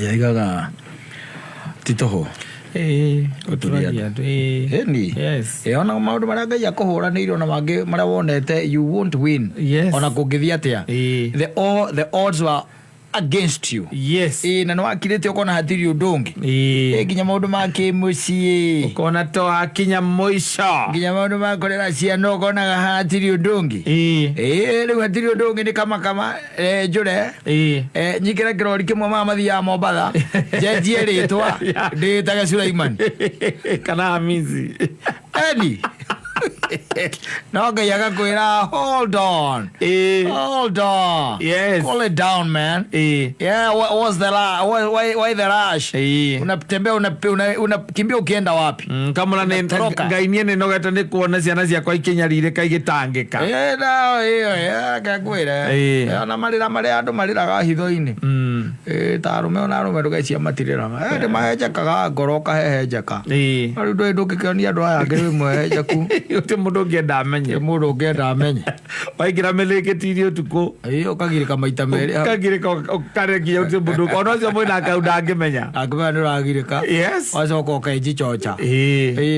yaigaga titoho Uturia ni ona maundu maria Ngai akuhuranĩire ona mangĩ maria wonete you won't win ona kũngĩthiĩ atĩa the odds were against you na no akirite ukona hatiri undungi nginya maundu ma kimucii ukona to akinya moico nginya maundu ma korera ciana ukona hatiri undungi riu hatiri undungi ni kama njure nyikira kirori kimwe mama thia Mombatha jenjie ritwa nditaga Sulaiman kana Hamisi Eni no Ngai agakwira hold on cool it down man what's the why the rush unatembea unakimbia ukienda wapi kama Ngai nie nogeta ni kuona ciana ciakwa ikinyarire kaigitangika na iyo gakwira ona marira andu mariraga hitho-ini ta arume ona arume ndugacia matiriraga ndi mahenjekaga ngoro kahehenjeka riu ndukikionia andu aya ngiri mwehenjeku uti mundu ngienda amenye waigira melikitiri utuku ukagirika maita meri ukaregia uti mundu ona ucio mwina akaunda angimenya nduragirika wacoka ukainji chocha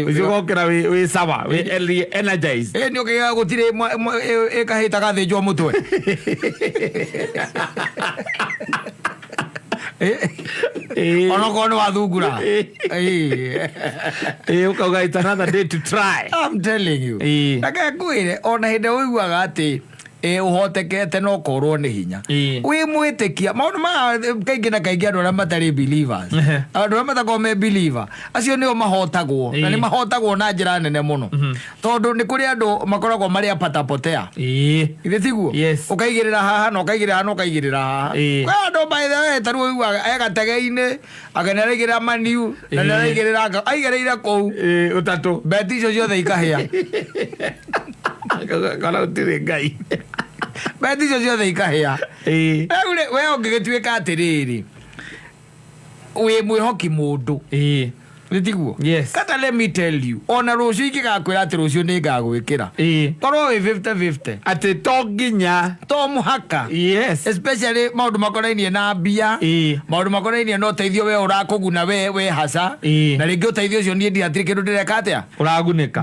ucio gokira wi sawa wi energized ni ukiga gutire ikahita gathinjwo mutwe ona kono wathungura ukauga it's another day to try. I'm telling you ndakakwire ona hinde uiguaga ati uhotekete no korwo ni hinya wi mwitikia maundu ma kaingi na kaingi andu aria matari believers andu aria matako me believer acio nio mahotagwo na ni mahotagwo na njira nene muno tondu ni kuri andu makoragwo mari apatapotea ithe tiguo ukaigirira haha no ukaigirira haha no ukaigirira haha kwa andu by the way taru uiguaga egategeini akanarigirira maniu na narigirira aigirira kou utatu beti icio ciothe ikahia kana utire Ngai beti icio ciothe ikahia we ungigituika atiriri wi mwihoki mundu Nitiguo kata let me tell you ona rucio ikigakwira ati rucio ni ngagwikira korwo wi 50-50 ati to nginya to muhaka especially maundu makonainie na mbia maundu makonainie no teithio we urakuguna we hasa na ringi uteithio ucio nie ndiatiri kindu ndireka atia uragunika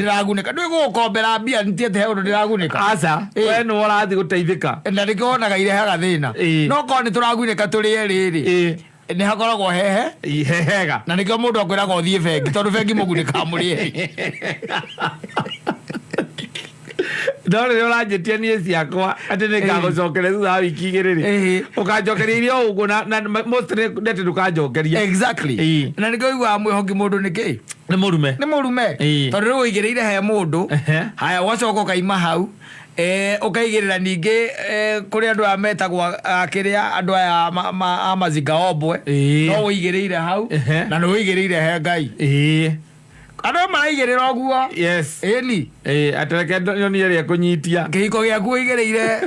ndwi gukombera mbia ntiete he undu ndiragunika aca we no urathi guteithika na ringi wonaga irehaga thina no korwo ni turagunika turi eriri ni hakoragwo hehega na nikio mundu akwiraga uthie bengi tondu bengi mugunika muri ndore urajitia nie ciakwa ati ni ngagucokere thutha wa wiki igiriri ukanjokeria irio uguo na most ndete ndukanjokeria exactly na nikio igwa mwihoki mundu niki ni murume tondu riu uigiriire he mundu haya wacoka ukaima hau ukaigirira ningi kuri andu ametagwo akiria andu aya amazingaombwe no uigiriire hau na no uigiriire he Ngai andu maraigirira oguo ni atereke nyoni iria kunyitia kihiko giaku uigiriire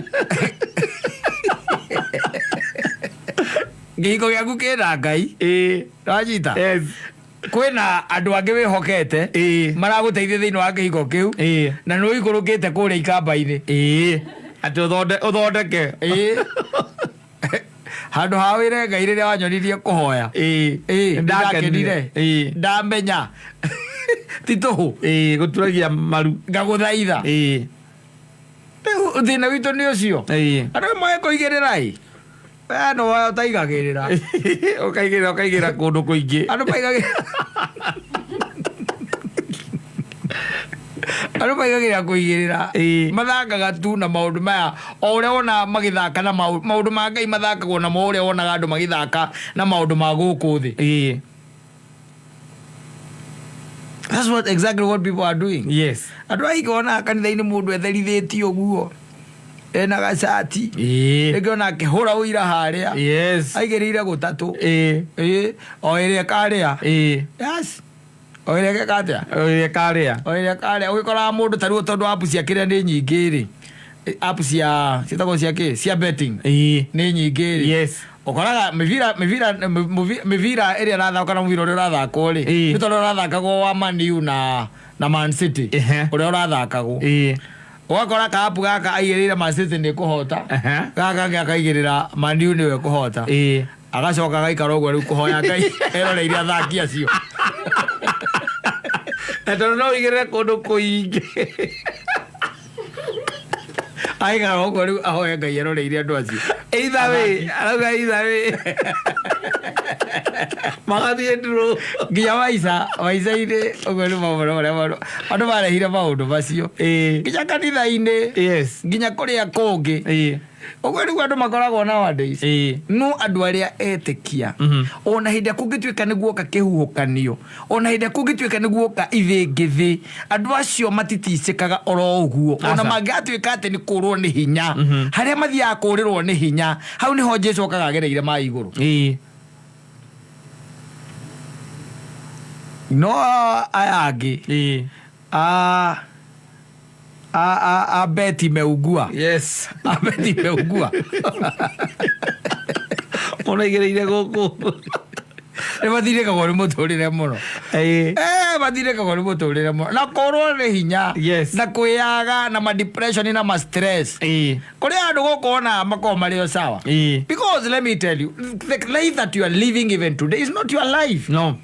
kihiko giaku kina Ngai wanyita kwina andu angi wihokete maraguteithia thiini wa kihiko kiu na no ikurukite kuria ikamba-ini ati uthondeke handu ha wire Ngai riria wanyonirie kuhoya ndakenire ndamenya tituhu guturagia maru ngaguthaitha thina witu ni ucio andu mwe kuigirira no wataigagirira ukaigira kundu kuingi andu maigagira kuigirira mathangaga tu na maundu maya o uria wona magithaka na maundu ma Ngai mathakagwo na mo uria wonaga andu magithaka na maundu ma guku thi that's exactly what people are doing andu aigona kanitha-ini mundu etherithetio guo ena gacati ngiona akihura uira haria aigirire gutatu o iria karia o iria karia ugikora mundu taruo tondu app cia kiria ni nyingi ri app cia citagwo cia betting ni nyingi ri ukoraga mivira iria rathaka na muvira uria urathakwo ri ni tondu urathakagwo wa Man U na Man City uria urathakagwo ugakora ka app gaka aigirira Man City ni kuhota gaka akaigirira Man U niwe kuhota agacoka gaikara ũguo rĩu kũhoya Ngai eroreire athaki acio na tondũ no wĩigĩrĩre kũndũ kũingĩ aikara ũguo rĩu ahoya Ngai eroreire andũ acio arauga magathiĩ ndurũ nginya Waica-inĩ ũguo nĩ maũndũ marĩa andũ marehire maũndũ macio nginya kanitha-inĩ nginya kũrĩa kũngĩ ũguo nĩguo andũ makoragwo nowadays no andũ arĩa etĩkia ona hĩndĩ kũngĩtuĩka nĩ guoka kĩhuhũkanio ona hĩndĩ kũngĩtuĩka nĩ guoka ithĩngĩthĩ andũ acio matiticĩkaga oro ũguo ona mangĩatuĩka atĩ nĩ kũrwo nĩ hinya harĩa mathiaga kũrĩrwo nĩ hinya hau nĩho Jesũ okaga agereire ma igũrũ no aya angĩ Beti meugua Beti meugua mũraigĩrĩire gũkũ nĩ mathirĩkagwo nĩ mũtũrĩre mũno mathirĩkagwo nĩ mũtũrĩre mũno na kũrwo nĩ hinya na kwĩyaga na ma-depression na ma-stress kũrĩa andũ gũkũ ona makorwo marĩ o sawa because let me tell you the life that you are living even today is not your life. No,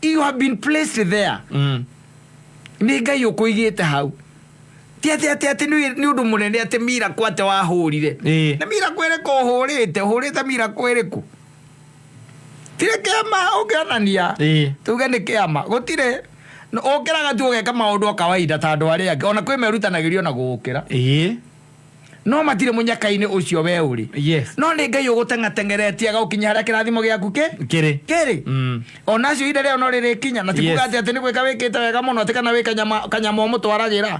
you have been placed there. Nĩ Ngai ũkũigĩte hau ati ni undu munene ati mira kwate wahurire na mira kwereka uhurite mira kwereku tire kiama ugianania tuge ni kiama gutire ukiraga tu ugeka maundu kawaida ta andu aria angi ona kwi merutanagirio na gukira no matire munyaka-ini ucio we uri no ni Ngai ugutengatengeretie gaukinya haria kirathimo giaku kiri ona cio ire no riri kinya na tikuga ati ni gwika wikite wega muno ati kana wika kanyama mutwaragira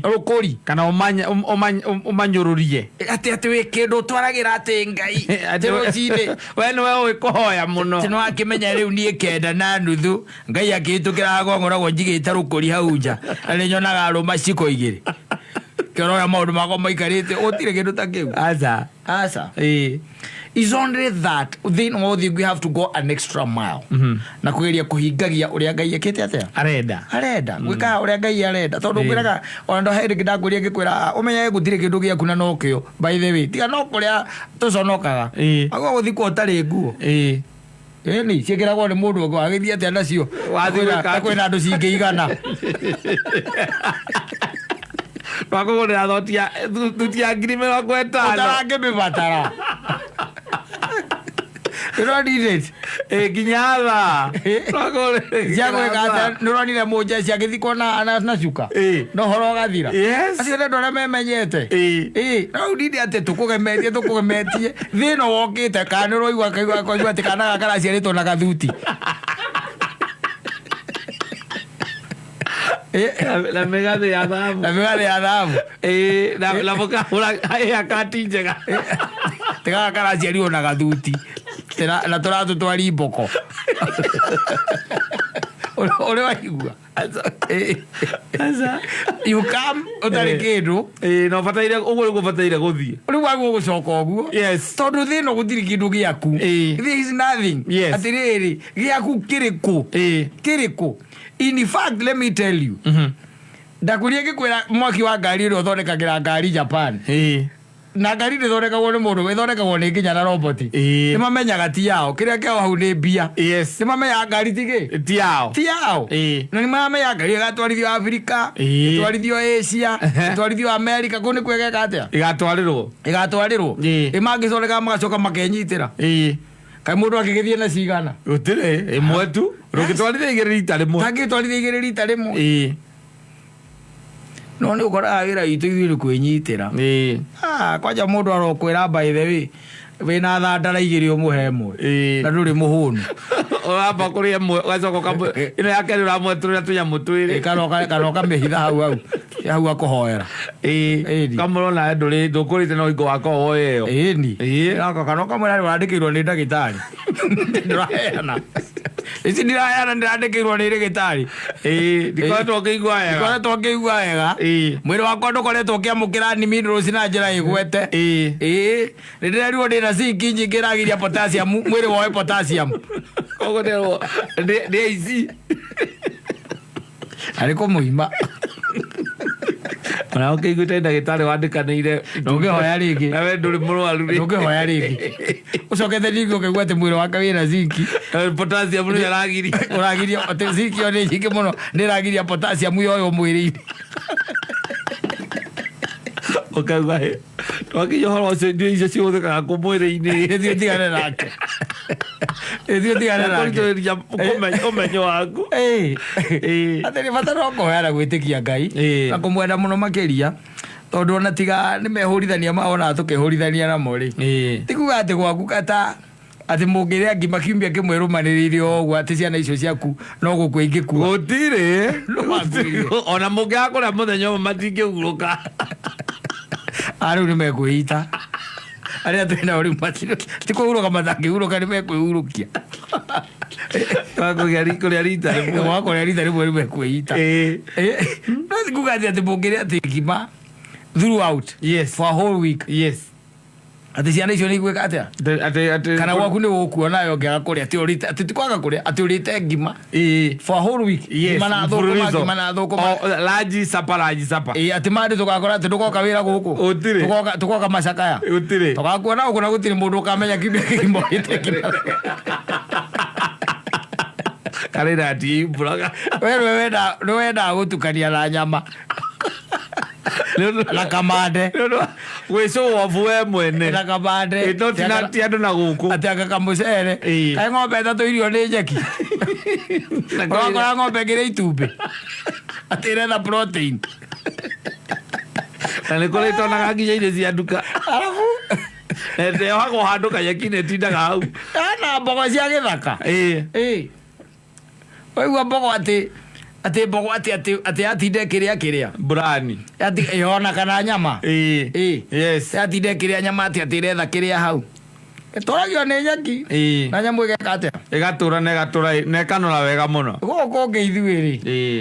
rukuri kana umanyururie ati wikindu twaragira ati Ngai ati rucinde we ni we kuhoya muno tino akimenya riu nie kenda na nuthu Ngai akitukira gongoragwo njigite rukuri hau nja na ni nyonaga aruma ciko igiri kero ya maundu mako maikarite otire kindu ta kiu asa is only that then we have to go an extra mile na kugeria kuhingagia uria Ngai ekete atia arenda gwika uria Ngai arenda tondu kwiraga ona ndo heri kidakuria gikwira umenya gutire kindu giaku na nokio by the way tiga no kuria tuconokaga agwo guthi ko tari nguo ni ciekiragwo ni mundu ngo agithia atia nacio wathira kwina andu cingeigana wakugurira thutia ngiri mĩrongo ĩtano ũtarangĩmĩbatara nĩronire nginya tha ciagwĩka nĩronire mũnjeci agĩthikwo na cuka no horo ũgathira acio nĩ andũ arĩa memenyete rĩu nini atĩ tũkũgemetie thĩno wokĩte kana nĩũraigua kaigua atĩ kana gaka karaciarĩtwo na gathuti la mega de Adam la boca ora kati njega tega kara ciari ona gathuti tena la toratu twari boko ore waigua you come utari kindu no bataire uguo gubataire guthie uri wagu gucoka oguo tondu thino gutiri kindu giaku there is nothing atiriri giaku kiriku in fact let me tell you ndakurie gikwira mwaki wa ngari ri uthondekagira ngari Japan na ngari ri thondekagwo ni mundu ithondekagwo ni nginya na robot ni mamenyaga ti yao kiria kiao hau ni mbia ni mamenya ngari ti yao na ni mamenya ngari igatwarithio Afrika itwarithio Asia itwarithio America kuni kwegeka atia igatwarirwo imangicondeka magacoka makenyitira kai mundu akigithie na cigana utire imwe tu rugitwarithia igiri rita rimwe no ni ukora wira itu ithuĩ kwĩnyitĩra kwanja mũndũ arokwĩra by the way wĩna thandara igĩrĩ ũmũhe ĩmwe na ndũrĩ mũhũnu ũramba kũrĩ ĩmwe ũgacoka ĩno yake ũramweterera tũnyamũ twĩrĩ kana ũkamĩhitha hau akũhoera kamũrona ndũkũrĩte na ũhingo wako woye ĩyo kana ũkamwĩra ũrandĩkĩirwo nĩ ndagĩtarĩ ndũraheana ici ndiraheana ndĩrandĩkĩirwo nĩ ndagĩtarĩ ndikoretwo ngĩigua wega mwĩrĩ wakwa ndũkoretwo ũkĩamũkĩra nimi rũci na njĩra ĩgwete nĩndĩrerirwo ndĩna zinki nyingĩ ĩragiria potassium mwĩrĩ woe potassium koguo nĩ aici arĩ kũmũima ona ukiguite ndagitari wandikanire ndungihoya ringi nawe nduri murwaru ri ndungihoya ringi ucokete ringi ukigua ati mwiri wake wina zinki potassium ni aragiria uragiria ati zinki yo ni nyingi muno ni ragiria potassium yo mwiri-ini ukauga he twakinya horo ucio ndio icio ciuthikaga ku mwiri-ini ithio tigane nake ithio tigane nake umenyo waku ati ni bata no kuhoya gwitikia Ngai na kumwenda muno makiria tondu ona tiga ni mehurithania maona tukihurithania namo ri tikuga ati gwaku kata ati mungiria ngima kiumia kimwe rumanirire oguo ati ciana icio ciaku no gukua ingikua gutire ona mungiakora muthenya matingĩhurũka ariu ni mekwĩita aria twina uri matiro tikuhuruka matangĩhuruka ni mekwĩhurukia wakuria rita rimwe ni mekwĩita no tikuga ati mungiria ati ngima throughout for a whole week ati ciana icio ni igwĩka atia kana gwaku nĩ gũkuona nayo ngĩaga kũrĩa ati tikwaga kũrĩa ati ũrĩte ngima for a whole week ngima na thũkũma laji sapa ati mandi tũgakora ati ndũgoka wĩra gũkũ tũgoka macakaya tũgakuona gũkũ na gũtirĩ mũndũ ũkamenya kiumia kĩgima ũrĩte ngima karĩra ati mburaga we nĩ wendaga gũtukania na nyama na kamande gwĩcũwobu we mwene na kamande ti andũ na gũkũ ati aka kamucere kaĩ ng'ombe tatũ irio nĩ njeki ũrakora ng'ombe ngĩrĩa itumbĩ ati ĩretha protein na nĩ kũrĩ tonaga nginya irio cia nduka arabu ndeohagwo handũ kanyeki netindaga hau na mbogo cia gĩthaka waigua mbogo ati mbogo ati atinde kĩrĩa burani ati yona kana nyama atinde kĩrĩa nyama ati ĩretha kĩrĩa hau tũragio nĩ nyeki na nyamũ ĩgeka atĩa ĩgatũra na ĩkanora wega mũno gũkũ ũngĩ ithuĩ rĩ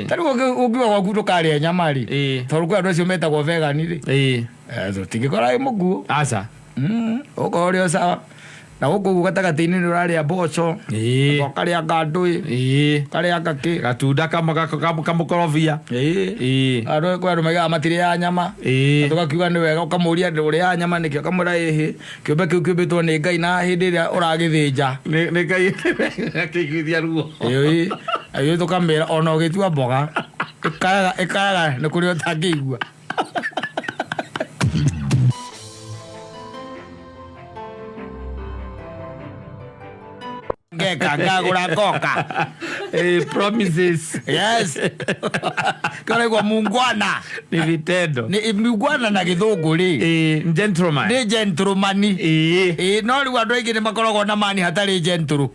tarĩu ũngiuga gwaku ndũkarĩa nyama rĩ tondũ kwĩ andũ acio metagwo vegani rĩ tũtingĩkora wĩ mũkuũ aca ũkorwo ũrĩ o sawa na gũkũ ũguo gatagatĩ-inĩ nĩ ũrarĩa mboco ũkarĩa ngandũĩ ũkarĩa ngakĩ gatunda kamũkorobia kwĩ andũ maigaga matirĩaga nyama na tũgakiuga nĩ wega ũkamũria ũrĩaga nyama nĩkĩo ũkamwĩra ĩhĩ kĩũmbe kĩu kĩũmbĩtwo nĩ Ngai na hĩndĩ ĩrĩa ũragĩthĩnja nĩ Ngai akĩiguithia ruo ithuĩ tũkamĩra ona ũgĩtua mboga ĩkayaga nĩ kũrĩa ũtangĩigua ngagũra ngoka promises kĩonaigua mungwana nĩ vitendo mungwana na gĩthũngũ rĩ gentleman nĩ gentlemani no rĩu andũ aingĩ nĩ makoragwo na mani hatarĩ gentle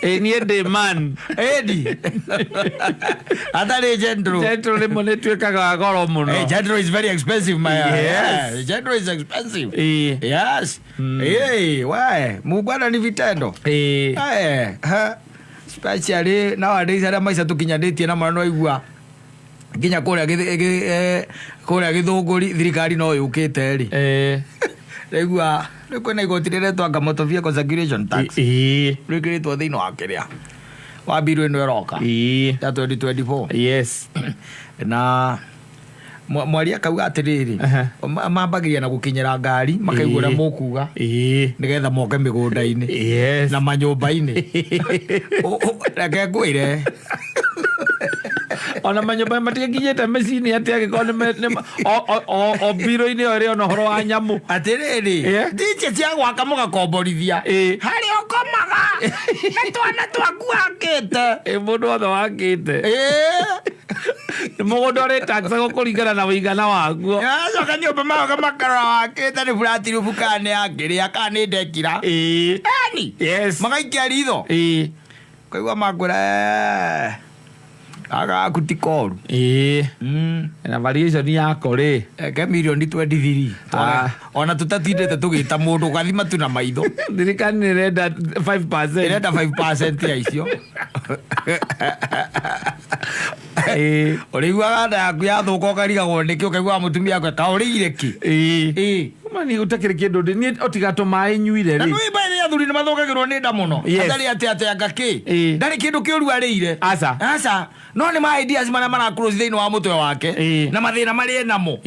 niĩ ndĩ man ĩni hatarĩ gentle rĩmwe nĩ tuĩkaga goro mũno gentle is very expensive gentle is expensive yes mungwana ni vitendo especially nowadays arĩa maica tũkinyanĩtie na mwana waigua nginya kũrĩa gĩthũngũri thirikari no yũkĩte rĩ raigua rĩu kwĩna igoti rĩretwo motor vehicle circulation tax rĩkĩrĩtwo thĩinĩ wa kĩrĩa wa mbirũ ĩno ĩroka ya 2024 na mwari akauga atĩrĩrĩ mambagĩria na gũkinyĩra ngari makaigua ũrĩa mũkuga nĩgetha moke mĩgũnda-inĩ na manyũmba-inĩ reke ngwĩre ona manyũmba matigakinyĩte mĩciĩ-inĩ atĩ angĩkorwo o mbirũ-inĩ ĩyo ĩrĩ ona ũhoro wa nyamũ atĩrĩrĩ ndinje cia gwaka mũgakomborithia harĩa ũkomaga na twana twaku wakĩte mũndũ wothe wakĩte mũgũnda ũrĩ taxagwo kũringana na ũigana waguo acoka nyũmba maoka makarora wakĩte nĩ buratirubu kana nĩ yakĩrĩa kana nĩ ndekira eni magaikia ritho kaigua makwĩra agaku ti koru na variation yako rĩ ke milioni 23 ona tũtatindĩte tũgĩta mũndũ ũgathima tu na maitho thirikari nĩ ĩrenda 5% ĩrenda 5% ya icio Ũrĩiguaga nda yaku yathuka ũkarigagwo nĩkĩ ũkaigua mũtumia akwe ta ũrĩire ki. Mani utakire kindu ni otigato mai nyuire ri. Na nĩ baile athuri nĩ mathũkagĩrwo nĩ nda mũno. Atari ate anga ki. Ndarĩ kĩndũ kĩũru arĩire. Aca. No nĩ ma ideas marĩa marakũrũ thĩinĩ wa mũtwe wake. Na mathĩna marĩa namo.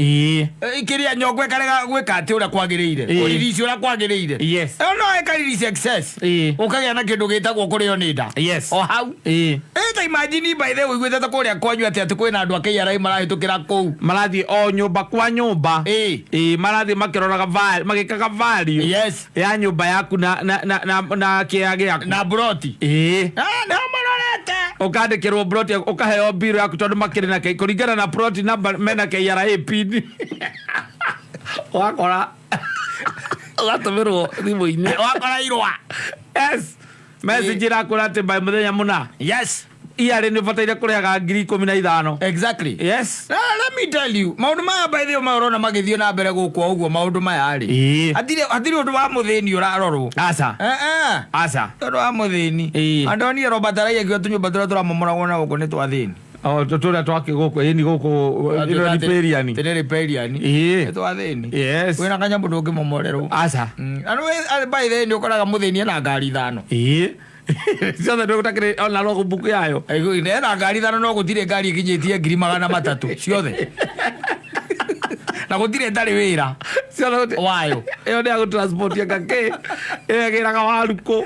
Kĩrĩa nyongwe karega gwĩka atĩ ũrĩa kwagĩrĩire. Ũririci ũrĩa kwagĩrĩire. No ekaririci excess. Ũkagĩa na kĩndũ gĩtagwo kũrĩo nĩ nda. O hau. Ta imagine by the way ũiguĩte ta kũrĩa kwanyu atĩ kwĩna andũ a KRA marahĩtũkĩra kũu. Marathiĩ o nyũmba kwa nyũmba. Marathiĩ makĩroraga magĩkaga value ya nyũmba yaku na kĩaya gĩaku na broti. Na marorete ũkandĩkĩrwo broti ũkaheo mbiro yaku tondũ makĩrĩ na kũringana na broti namba mena KRA pin wakora ũgatũmĩrwo thimũ-inĩ wakora irũa. Message ĩrakũra atĩ by mũthenya mũna. Iarĩ nĩ bataire kũrĩhaga 15,000. Exactly. Yes. Let me tell you. Maũndũ maya by the way marona magĩthiĩ na mbere gũkũ ũguo maũndũ maya rĩ. Hatirĩ ũndũ wa mũthĩni ũrarorwo. Aca. Ũndũ wa mũthĩni. Andoni Robert araigua tũnyũmba tũrĩa tũramomoragwo na gũkũ nĩ twa thĩni. Tũrĩa twake gũkũ ĩni gũkũ ĩno ripariani. Tene ripariani. Nĩ twa thĩni. Wĩna kanyamũ ndũngĩmomorerwo. Aca. By the way nĩ ũkoraga mũthĩni ena ngari 5. Ciothe ndũgũtakĩrĩ ona logbook yayo. Ena ngari 5 no gũtirĩ ngari ĩkinyĩtie 300,000 ciothe. Na gũtirĩ ndarĩ wĩra wayo. Ĩyo nĩ ya gũtransportia gake ĩgĩraga waruko.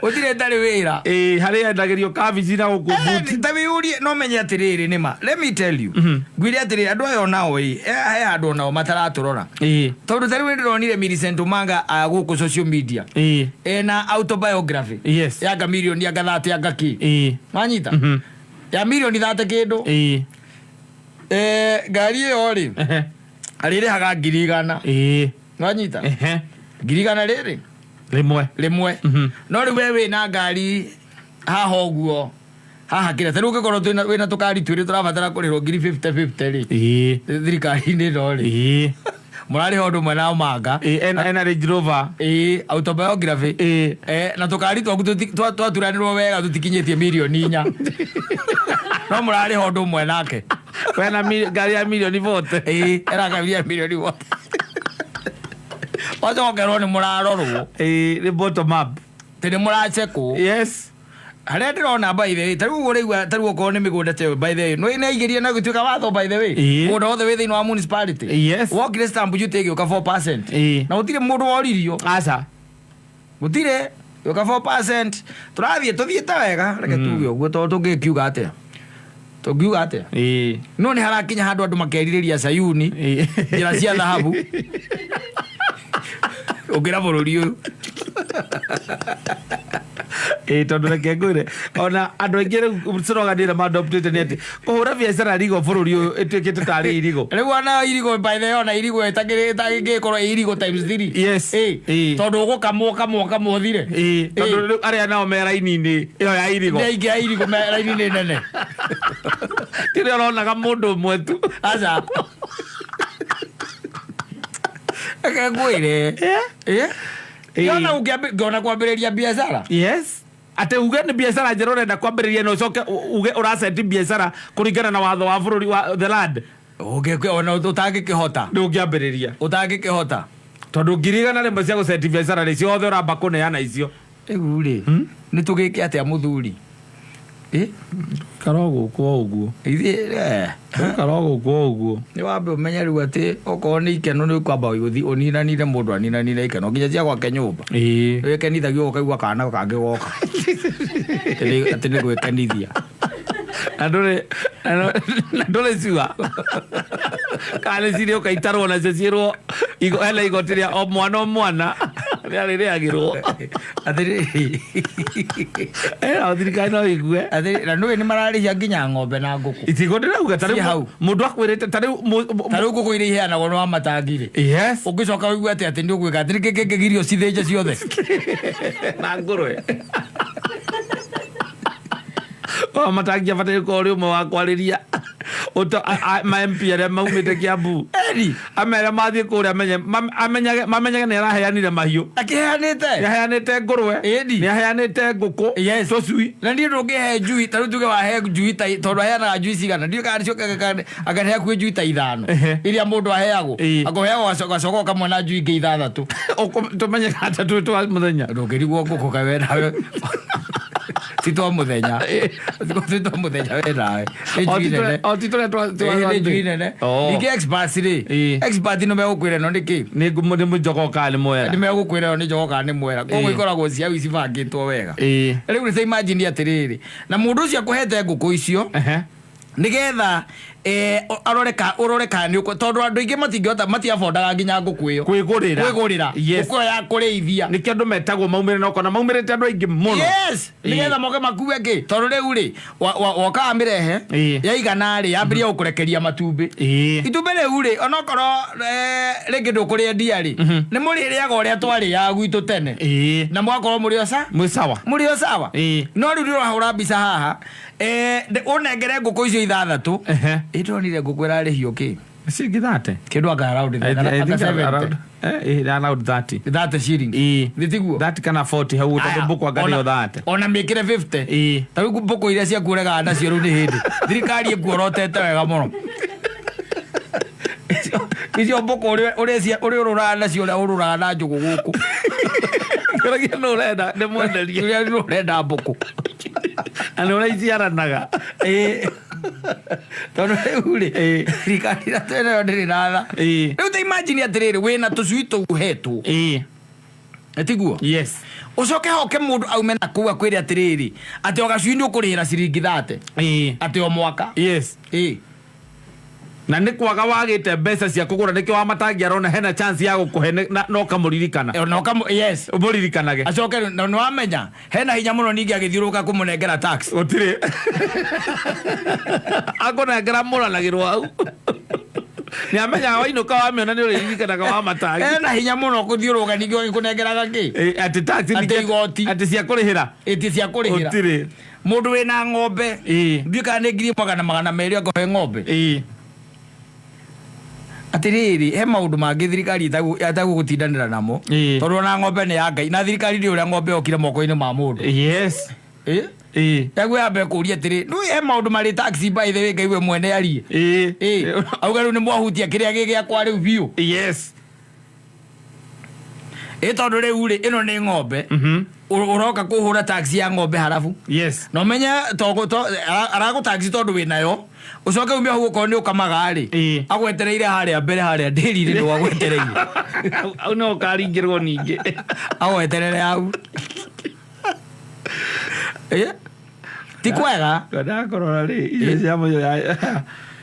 Gũtirĩ ndarĩ wĩra. Harĩa endagĩrio kabici na gũkũ buti. Ta wĩyũrie no menye atĩrĩrĩ nĩma. Let me tell you. Ngwĩre atĩrĩrĩ andũ aya onao he andũ onao mataratũrora. Tondũ tarĩ wĩ ndĩronire Millicent Omanga gũkũ social media. Ena autobiography. Ya milioni anga 30 anga ki. Manyita. Ya milioni 30 kĩndũ. Ngari ĩyo rĩ arĩrĩhaga 100,000. Wanyita 100,000 rĩrĩ rimwe. No rĩu we wĩna ngari haha ũguo haha kĩrĩa ta rĩu ũngĩkorwo wĩna tũkari twĩrĩ tũrabatara kũrĩhwo 50,000 rĩ thirikari-inĩ ĩno rĩ mũrarĩha ũndũ ũmwe na Omanga ena Range Rover autobiography na tũkari twaku twaturanĩrwo wega tũtikinyĩtie milioni 4. No mũrarĩha ũndũ ũmwe nake wena ngari ya milioni 40. Era ngari ya milioni 40. Wacokerwo nĩ mũrarorwo. Nĩ bottom up. Tĩ nĩ mũracekwo. Harĩa ndĩrona by the way ta rĩu ũrĩigua ta rĩu okorwo nĩ mĩgũnda ta by the way no ĩnaigĩrie na gũtuĩka watho by the way mũndũ wothe wĩ thĩinĩ wa municipality wokire stamp duty ĩgĩũka 4%. Na gũtirĩ mũndũ woririo. Aca gũtirĩ gĩũka 4%. Tũthiĩ ta wega reke tuge ũguo tondũ tũngĩkiuga atĩa. Tũngiuga atĩa. No nĩ harakinya handũ andũ makerirĩria Sayuni njĩra cia thahabu ũkĩra bũrũri ũyũ. Tondũ reke ngwĩre ona andũ aingĩ rĩu slogan ĩrĩa ma-adoptĩte nĩ atĩ kũhũra biacara irigo bũrũri ũyũ ĩtuĩkĩte tarĩ irigo. Rĩu ona irigo by the way ona irigo ĩtangĩkorwo irigo times 3. Tondũ ũgũkamwo thire. Tondũ rĩu arĩa nao me raini-inĩ ĩyo ya irigo. Nĩ aingĩ ya irigo me raini-inĩ nene. Kĩrĩa ũronaga mũndũ ũmwe tu. Aca. Eke ngwĩre. Yona ũngĩona kwambĩrĩria biacara. Atĩ uge nĩ biacara njerũ ũrenda kwambĩrĩria na ũcoke uge ũraceti biacara kũringana na watho wa bũrũri wa the land. Ona ũtangĩkĩhota. Ndũngĩambĩrĩria. Ũtangĩkĩhota. Tondũ 100,000 rĩmwe cia gũceti biacara nĩ ciothe ũramba kũneana icio. Rĩu rĩ nĩ tũgĩke atĩa mũthuri. Kara gũkũ ũguo. Kara gũkũ ũguo. Nĩ wambe ũmenye rĩu atĩ okorwo nĩ ikeno nĩ ũkwamba gũthiĩ ũninanire mũndũ aninanire ikeno nginya cia gwake nyũmba. Wĩkenithagio ũkaigua kana kangĩ goka. Atĩ nĩ gwĩkenithia. Na ndũrĩ ciuga. Kana cirĩ ũkaitarwo nacio ciĩrwo hena igoti rĩa o mwana rĩarĩrĩagĩrwo. Thirikari no ĩigue. Na nĩũĩ nĩ mararĩhia nginya ng'ombe na ngũkũ. Itigo ndĩrauga ta rĩu mũndũ akwĩrĩte ta rĩu ngũkũ iria iheanagwo nĩ wa matangirĩ. Ũngĩcoka ũigue atĩ nĩ ũgwĩka atĩ nĩkĩ kĩngĩgirio cithĩnje ciothe na ngũrwe. Matangia bataire kwa ũrĩ ũmwe wa kwarĩria ma MP arĩa maumĩte Kiambu Eri amera mathie kuria amenyage ne araheanire mahiũ akiheanite ngũrwe Eri nĩ aheanĩte ngũkũ tũcui na ndio ndũngĩhe njui tarũ tuge wahe njui ta tondũ aheanaga njui cigana ndio kana cio akahe kwĩ njui ta 5 iria mũndũ aheagwo akoheagwo gacoka kamwe na njui ingĩ 6 tũmenye gatatũ twa mũthenya ndũngĩrigwo ngũkũ kawe nawe titwa muthenya we nawe njui nene ningĩ expert rĩ expert no megũkwĩra no nĩkĩ nĩ mũjogoka nĩ mwera nĩ megũkwĩra no nĩ njogoka nĩ mwera koguo ikoragwo cia ici bangĩtwo wega rĩu nĩ imagine atĩrĩrĩ na mũndũ ũcio akũhete ngũkũ icio nigetha urore kana tondu andu aingi matingihota matiafondaga nginya ngũkũ ĩyo kwĩgũrĩra ngũkũ ya kũrĩithia nĩkĩo andũ metagwo maumĩrĩ no kona maumĩrĩte andũ aingĩ mũno nigetha moke makue kĩ tondu rĩu rĩ wokaga mĩrehe yaigana rĩ yambĩrĩria gũkũrekeria matumbĩ itumbĩ rĩu rĩ onokorwo rĩngĩ ndũkũrĩendia rĩ nĩ mũrĩrĩaga ũrĩa twarĩaga gwitũ tene na mwakorwo mũrĩ o sawa no rĩu ndĩrahũra mbica haha unengere ngũkũ icio 6 itonire ngũkũ ĩrarĩhio kĩ cingithate kĩndũ anga around around 30 shillings thitiguo 30 kana 40 hau tondũ mbũkũ angario 30 ona mĩkĩre 50 tarĩu mbũkũ iria ciakuoregaga nacio rĩu nĩ hĩndĩ thirikari ĩkuorotete wega mũno icio mbũkũ ũrĩa ũrũraga nacio ũrĩa ũrũraga na njũgũ gũkũ kĩrĩa nĩ ũrenda nĩ mwenderia kĩrĩa nĩ ũrenda mbũkũ na ũraiciaranaga tondu riu ri thirikari na twene yo ndiri na tha riu ta imagine atiriri wina tucui tuu hetwo etiguo yes ucoke hoke mundu aume na kuwa kwiri atiriri ati ogacui ni ukurihira ciringi 30 ati o mwaka yes na nĩ kwaga wagĩte mbeca cia kũgũra nĩkĩo wa matangi arona hena chance ya gũkũhe no kamũririkana yes mũririkanage acoke nĩ wamenya hena hinya mũno ningĩ agĩthiũrũka kũmũnengera tax gũtirĩ akũnengera mũranagĩrwo hau nĩ amenyaga wainũka wamĩona nĩ ũrĩririkanaga wa matangi hena hinya mũno gũthiũrũka ningĩ agĩkũnengeraga kĩ atĩ tax atĩ igoti atĩ cia kũrĩhĩra gũtirĩ mũndũ wĩna ng'ombe ndiũ kana nĩ ngiri 200 akohe ng'ombe atiriri he maundu mangi thirikari itagũgũtindanĩra namo tondũ ona ng'ombe nĩ ya Ngai na thirikari nĩ ũrĩa ng'ombe yokire moko-inĩ ma mũndũ yes yaguo yambe kũria atĩrĩ nĩ he maũndũ marĩ taxi by the way Ngai we mwene arie auga rĩu nĩ mwahutia kĩrĩa gĩgĩakwa rĩu biũ yes tondũ rĩu rĩ ĩno nĩ ng'ombe uroka kuhura taxi ya ng'ombe harafu yes no menya arago taxi tondu winayo ucoke umia huko ko ni ukamaga ri agwetereire haria mbere haria ndiri ri wagwetereire au no karingirwo ningi agweterere au ti kwega ndakorora ri icio cia moyo ya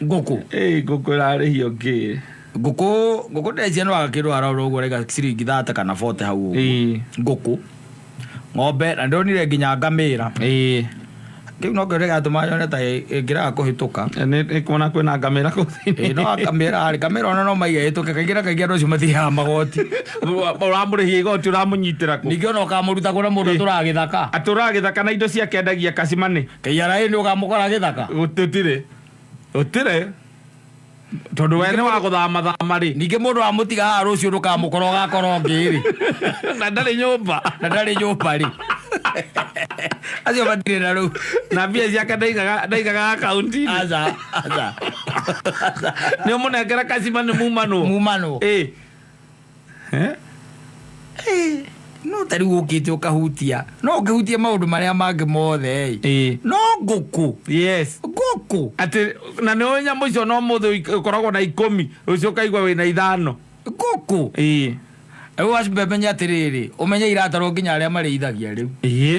ngũkũ ngũkũ rarĩhio kĩ ngũkũ ndeci no agakĩrwo aroro ũguo rega ciringi 30 kana 40 hau ngũkũ ng'ombe na ndonire nginya ngamĩra kiu no ngore gatuma yone ta ingiraga kuhituka nĩ kuona kwĩna ngamĩra kũu thĩinĩ no ngamĩra ona no maige hĩtũke kaingĩ andũ acio mathiaga magoti ũramũrĩhia igoti ũramũnyitĩra kũ ningĩ ona ũkamũruta kũrĩa mũndũ tũragĩthaka atũragĩthaka na indo ciake endagia kacimanĩ KRA nĩ ũkamũkora gĩthaka gũtirĩ tondu we nĩ wa gũthama rĩ ningĩ mũndũ wa mũtiga haha rũciũ ndũkamũkora ũgakora ũngĩ rĩ na ndarĩ nyũmba rĩ acio matirĩ na rĩu na mbia ciake ndaigaga akaunti-inĩ aca nĩ ũmũnengera kacimanĩ mumanwo no tariu ũkĩte ũkahutia no ũkĩhutia maũndũ marĩa mangĩ mothe no ngũkũ yes ngũkũ atĩ na nĩ nyamũ icio no mũthĩ ũkoragwo na 10 ũcio ũkaigua wĩna 5 ngũkũ rĩu wacimenya atĩrĩrĩ ũmenye iratarwo nginya arĩa marĩithagia rĩu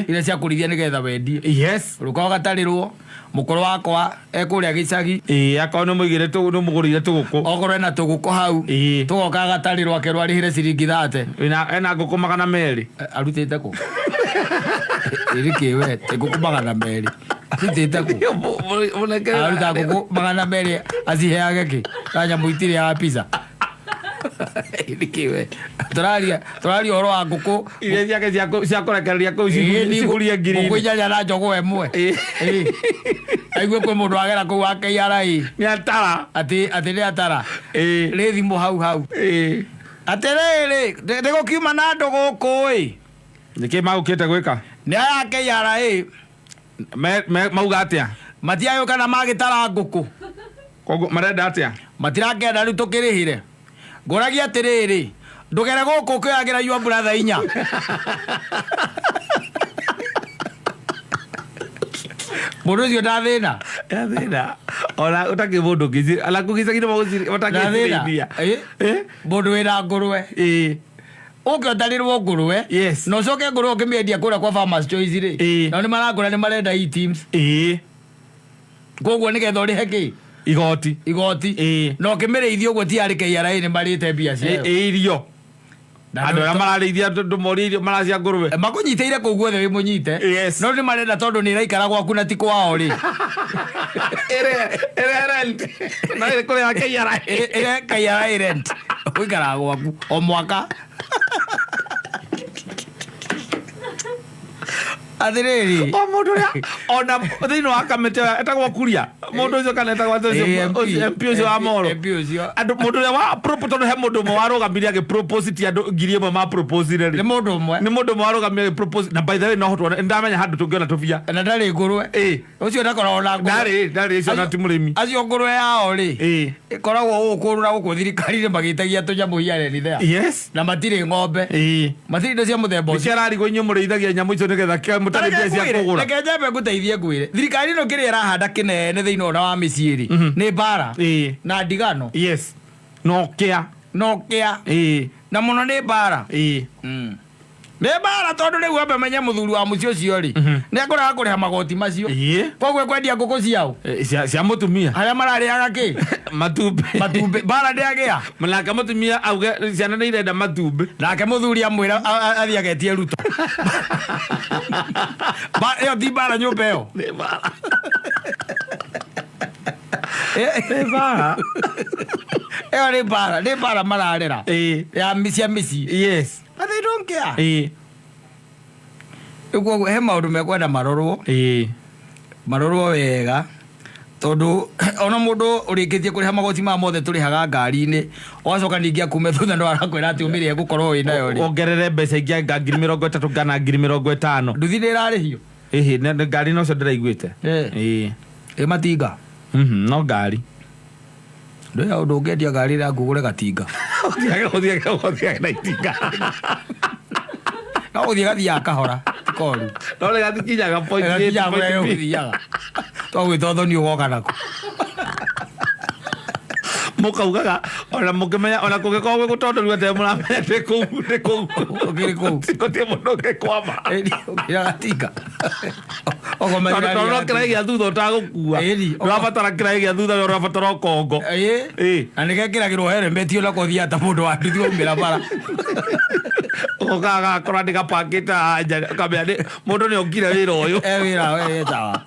iria cia kũrĩithia nĩgetha wendie yes rũkorwo gatarĩrwo mũkũrũ wakwa ekũrĩa gĩcagi akorwo nĩ mũigĩre nĩ mũgũrĩire tũgũkũ okorwo ena tũgũkũ hau tũgoka gatarĩrwo akerwo arĩhĩre ciringi 30 ena ngũkũ 200 arutĩte kũ ĩrĩ kĩwe ngũkũ 200 arutĩte kũ aruta ngũkũ 200 aciheage kĩ na nyamũ itirĩ ya pizza Ndikiwe. Turaria oro wa nguku. Ile yake cia kurekereria kuu cigurie ngiri. Nguku inyanya na njogu emwe. Aigwe kwe mundu agera kuu wa KRA. Ni atara. Ati ni atara. Ri thimu hau. Atiriri, ndiko kiuma na ndu guku ii. Niki magukite gwika? Ni aya KRA. Mauga atia? Matiayo kana magitara nguku. Koguo marenda atia? Matirangenda riu tukirihire. Ngoragia atiriri, ndugere guku kyagira yua brother inya. Mundu ucio ndathina. Ona utaki mundu ngizi, ala kugiza kino mauzi utakithira. Mundu wina ngurwe. Ukiondarirwo ngurwe. Yes. No coke ngurwe ukimiendia kuria kwa Farmers Choice ri. Na ni maragura ni marenda e-teams. Koguo nigetha urihe ki? Igoti. No kimireithio guo ti ari KRA ni marite mbia cia. Irio. Andu ara mararithia ndumori maracia ngurwe. Makunyiteire kuu guothe wi munyite. No ni marenda tondu ni iraikara gwaku na ti kwao ri. Ere rent. Na ire kure ya KRA. Ire KRA rent. Uikara gwaku o mwaka. Adiriri. O mundu ria ona thino akamete etagwo kuria. Mundu ucio kana etagwo MP ucio wa Moro. Andu mundu ria wa propose he mundu mo warugamiria ge propose ti andu ngiri imwe ma propose ri. Ni mundu umwe. Ni mundu mo warugamiria ge propose na by the way no hotwo ndamenya handu tungiona tubia. Na ndari ngurwe. Ucio ndakora ona ngurwe. Ndari icio na ti murimi. Acio ngurwe yao ri. Ikoragwo ukurura guku thirikari ni magitagia tunyamu hiare ni there. Yes. Na matire ng'ombe. Matire ndo cia muthemba ucio. Ciarari go inyu mureithagia nyamu icio nigetha kia mutari bia cia kugura. Reke njambe nguteithie ngwire. Thirikari no kiri irahanda kinene thiini ona wa miciiri. Ni bara. Na ndigano. Yes. Nokia. Na muno ni bara. Ni bara tondu riu ambe menye muthuri wa mucio cio ri. Ni akoraga kuriha magoti macio. Koguo kwendia nguku ciao. Cia mutumia. Haria marariaga ki? Matumbe. Bara ndiagia. Malaka mutumia auge ciana ni irenda matumbe. Nake muthuri amwira athia getie ruto. Iyo ti bara nyumba iyo. Ni bara. Iyo ni bara mararera. Ya misi. Yes. But they don't care. Iguo he maundu mekwenda marorwo. Marorwo wega. Tondu ona mundu urikitie kuriha magoti ma mothe turihaga ngari-ini wacoka ningi akume thutha ndo arakwira ati umiri egukorwo wi nayo ri ongerere mbeca ingi nga 30,000 kana 50,000 nduthi ni irarihio ne ngari no cio ndiraiguite matinga no ngari ndo ya undu ungendia ngari ra ngugure gatinga uthiaga na itinga no uthia gathia kahora koru no le gathikinyaga point uthiaga twagwitothoni ugoka nako mukaugaga ona mukimenya ona kugikorwo gutondoru ate muramenya ndi kuu ukiri kuu sikotie mundu ngikwama ukira gatinga Tondå kä rai gä a thutha å tagåkua nä wabatara kä rai gä a thutha nä wabatara kongo na nä gekä ragä rwo heremetio na kå thiata må ndå wa nduthi å mä ra bara gakora ndä gapakä te anja kamenya må ndå nä onkire wä ra å yå wä ra wetawa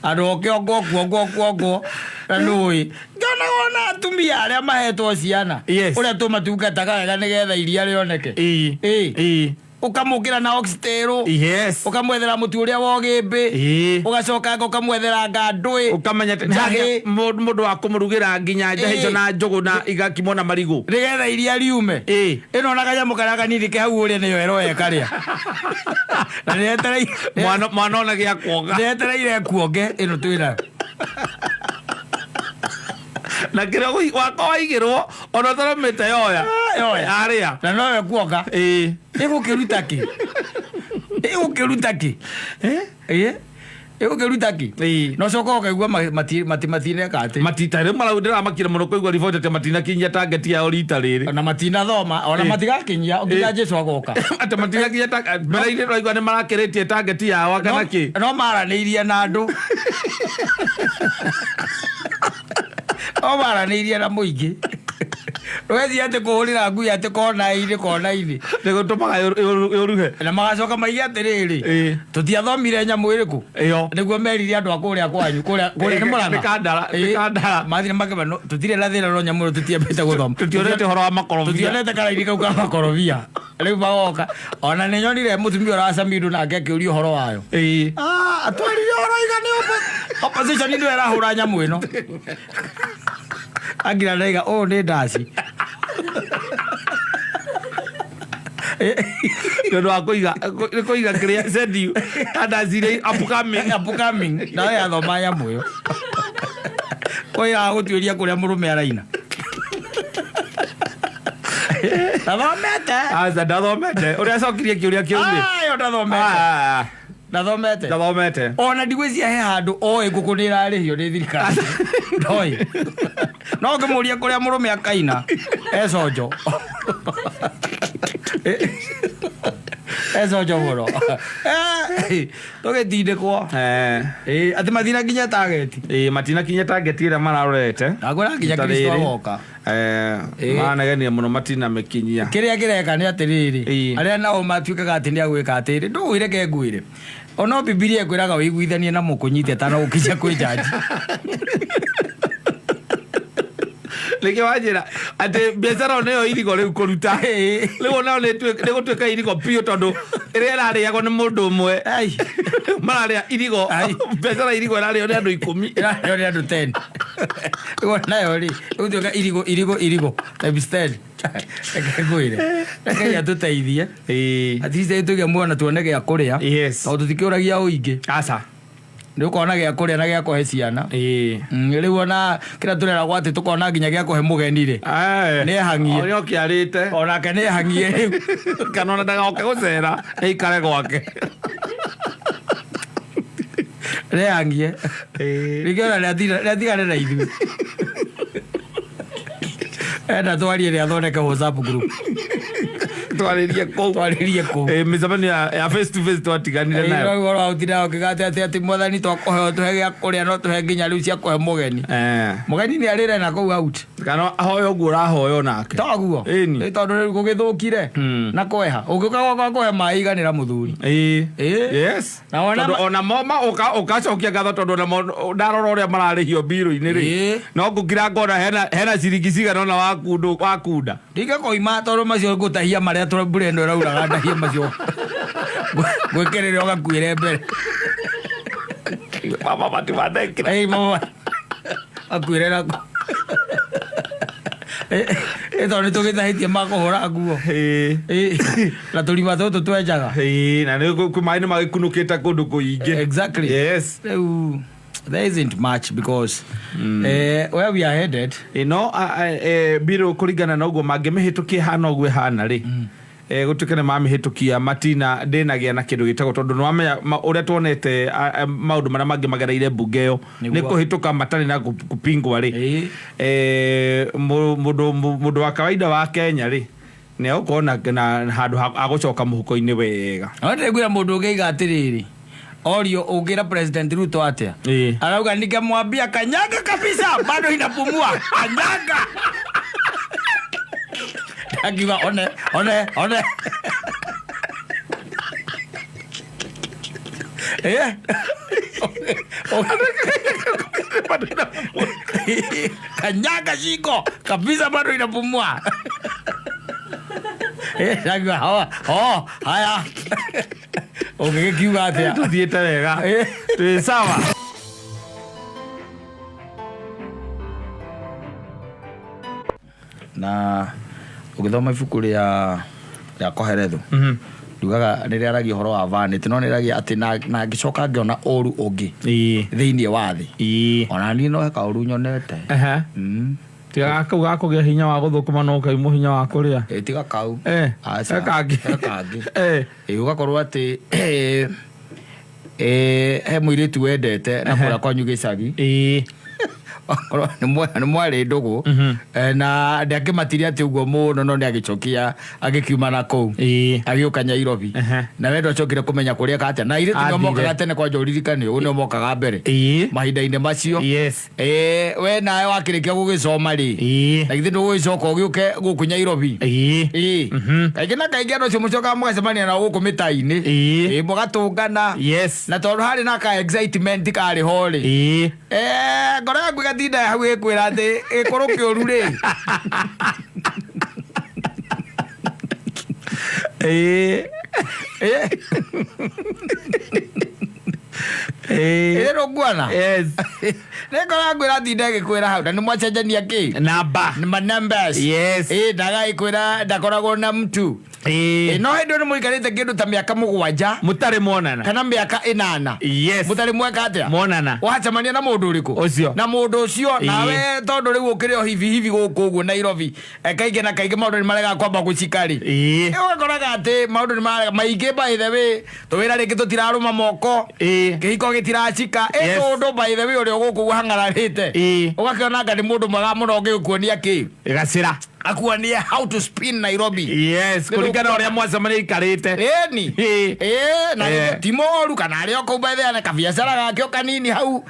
andå oke ongokuongokuongo na nä ngionaga ona atumia arä a mahetwo ciana å rä a tå matungataga wega nä getha iria rä oneke ukamukira na oxtero ukamwethera mutu uria wa gimbi ugacoka ukamwethera ngandui ukamenya mundu wa kumurugira nginya njahico na njugu na igakimo na marigu rigetha iria riume ino na kanyamu karia kanini ke hau uria niyo eroe karia na nieterei mwana ona gia kuonga nietereire kuonge ino twina na kira wako waigirwo ona taromete yoya aria na no kuonga igukiruta ki igukiruta ki no coka ukaigua matineka ati matitare maraundira makira muno kuigua riboti ati matina kinyia target yao rita riri na matina thoma ona matigakinyia nginya Jesu agoka ati matina kinyia target mbere-ini roigua ni marakiritie target yao kana ki no maranĩirie na andu o maranĩirie na mũingĩ Rwezi ate kuhurira ngui ate kona-ini Nego tumaga yoruhe. na magacoka maigia atiriri tutiathomire nyamu iriku niguo merire andu akuria kwanyu kuria ni Murang'a mathire makeba tutire na thina no nyamu tutiambite guthoma tutionete horo wa makorobia tutionete karaini kau ka makorobia riu magoka ona ni nyonire mutumia uracamiru nake akiuria horo wayo atwarire horo igani opposition ndio irahura nyamu ino agira ndaiga ni ndaci Ndio akuiga kiria sendiu andazire upcoming na ya thoma ya muyo koya gutioria kuria murume araina ndathomete uria cokirie kiuria kiu ndathomete ona ndigwizia he handu oe nguku ni irarihio ni thirikari ndoi no ngimuria kuria murume akaina econjo econjo muno tugitindikwo ati mathina nginya target matina kinya target ira mararorete agora nginya Kristo agoka manegenia muno matina mekinyia kiria kireka ni atiriri aria nao matuikaga ati ni agwika atiri nduire ke nguire ono Biblia ekwiraga wiguithanie na mukunyite tano gukinya kwi jaji leke wajira ate biashara oneyo irigo riu kuruta riu nao ni gutwika irigo pio tondu iria rariagwo ni mundu umwe mararia irigo biashara irigo rario ni andu 10 rario ni andu 10 riu nayo ri utwika irigo times 10 ekegwire ekaya tuteithie atise tuge muona tuone gya kuria tondu tikiuragia uingi aca ni ukona gya kuria na gya kuhe ciana riu ona kira turera gwati tukona nginya gya kuhe mugeni ri ni hangie onyo kiarite onake ni hangie riu kanona ndagoke gucera ikare gwake ni hangie rigiona riathigane na ithuĩ enda twarie ria thondeke WhatsApp group twaririe kou mĩcemanio ya face to face twatiganire nayo goro utira ukigate ati mwathani twakohe tuhe gya kuria no tuhe nginya riu cia kuhe mugeni mugeni ni arire na kou out kana hoyo guo rahoyo nake taguo ni tondu riu gugithukire na kweha ungiuka kuhe maiganira muthuri yes na ona moma ukacokia ngatho tondu ndarora uria mararihio biru-ini ri no ngukira ngona hena ciringi cigana na wakunda ndike koima tondu macio ngutahia maria mbura ĩno ĩrauraga ndahie macio gwĩkĩrĩre ũgakuĩre mbere mama matimathekire akuĩre nako ĩtondũ nĩtũgĩtahĩtie makũhũra nguo na tũrima tũtũ twenjaga na maĩ nĩ magĩkunũkĩte kũndũ kũingĩ exactly yes rĩu there isn't much because where we are headed biro kuringana na uguo mangĩmĩhĩtũkia hana ũguo hana rĩ gutuke ne mamĩhĩtũkia matina ndĩnagia na kĩndũ gĩtagwo tondu nĩwamenya ũrĩa tuonete maũndũ marĩa mangĩ magereire mbunge ĩyo nĩ kũhĩtũka matarĩ na kupingwa rĩ mũndũ wa kawaida wa Kenya rĩ nĩ ũgũkorwo na handũ agũcoka mũhuko-inĩ wega ndĩrĩkwĩra mũndũ ũngĩiga atĩrĩrĩ Orio ugira President Ruto atia arauga nikamwambia kanyaga kabisa bado inapumua kanyaga akiwa one kanyaga shiko kabisa bado inapumua akiwa haya ugikiuga atia tuthiĩte wega twĩ sawa na ugithoma ibuku ria Koheretho ndugaga nĩ rĩaragia ũhoro wa vanity no nĩ rĩaragia atĩ na ngĩcoka ngĩona ũru ũngĩ thĩinĩ wa thĩ ona niĩ no he kaũru nyonete tiga kau gakũgĩa hinya wa gũthũkũma no kaimũ hinya wa kũrĩa tiga kau kangĩ ũgakorwo atĩ he mũirĩtu wendete na kũrĩa kwanyu gĩcagi nä mwarä ndå gå na ndä akä matiria atä å guo må no nä agä cokia agä kiuma na kå u agä å ka Nyairobi na wendo acokire kå menya kå rä eka atä na irä tu nä mokaga tene kwanja å ririkane å nä mokaga mbere mahinda-inä macio we nawe wakä rä kia gå gä coma rä na githä ndå gå gä coka å gä å ke gå kå Nyairobi kaingä na kaingä andå acio må cokaga må gacemania nao gå kå mä ta-inä må gatå ngana na tondå harä na ka excitement karä ho rä ngoro yaku gatinda hau ä kwä ra atä ä kå rå kä å ru rä rå nguana nä ngoro yaku ä ratinda ä gä kwä ra hau na nä mwacenjania kä ndagagä kwä ra ndakoragwo na mtu no hĩndĩ nĩ mũikarĩte kĩndũ ta mĩaka 7 mũtarĩ monana kana mĩaka 8 mũtarĩ mweka atĩa monana wacemania na mũndũ ũrĩkũ ũcio na mũndũ ũcio nawe tondũ rĩu ũkĩrĩ o hivi gũkũ ũguo Nairobi kaingĩ na kaingĩ maũndũ nĩ marega kwamba gũcika rĩ ũgakoraga atĩ maũndũ nĩ marega maingĩ by the way tũwĩra rĩngĩ tũtirarũma moko kĩhiko gĩtiracika tondũ by the way ũrĩa gũkũ ũhang'ararĩte ũgakĩona anga nĩ mũndũ mwega mũno ũngĩkuonia kĩ gacĩra akuonie how to spin Nairobi kũringana ũrĩa mwacemania ikarĩte na ti moru kana arĩ o kũu bethe kabiacara gake o kanini hau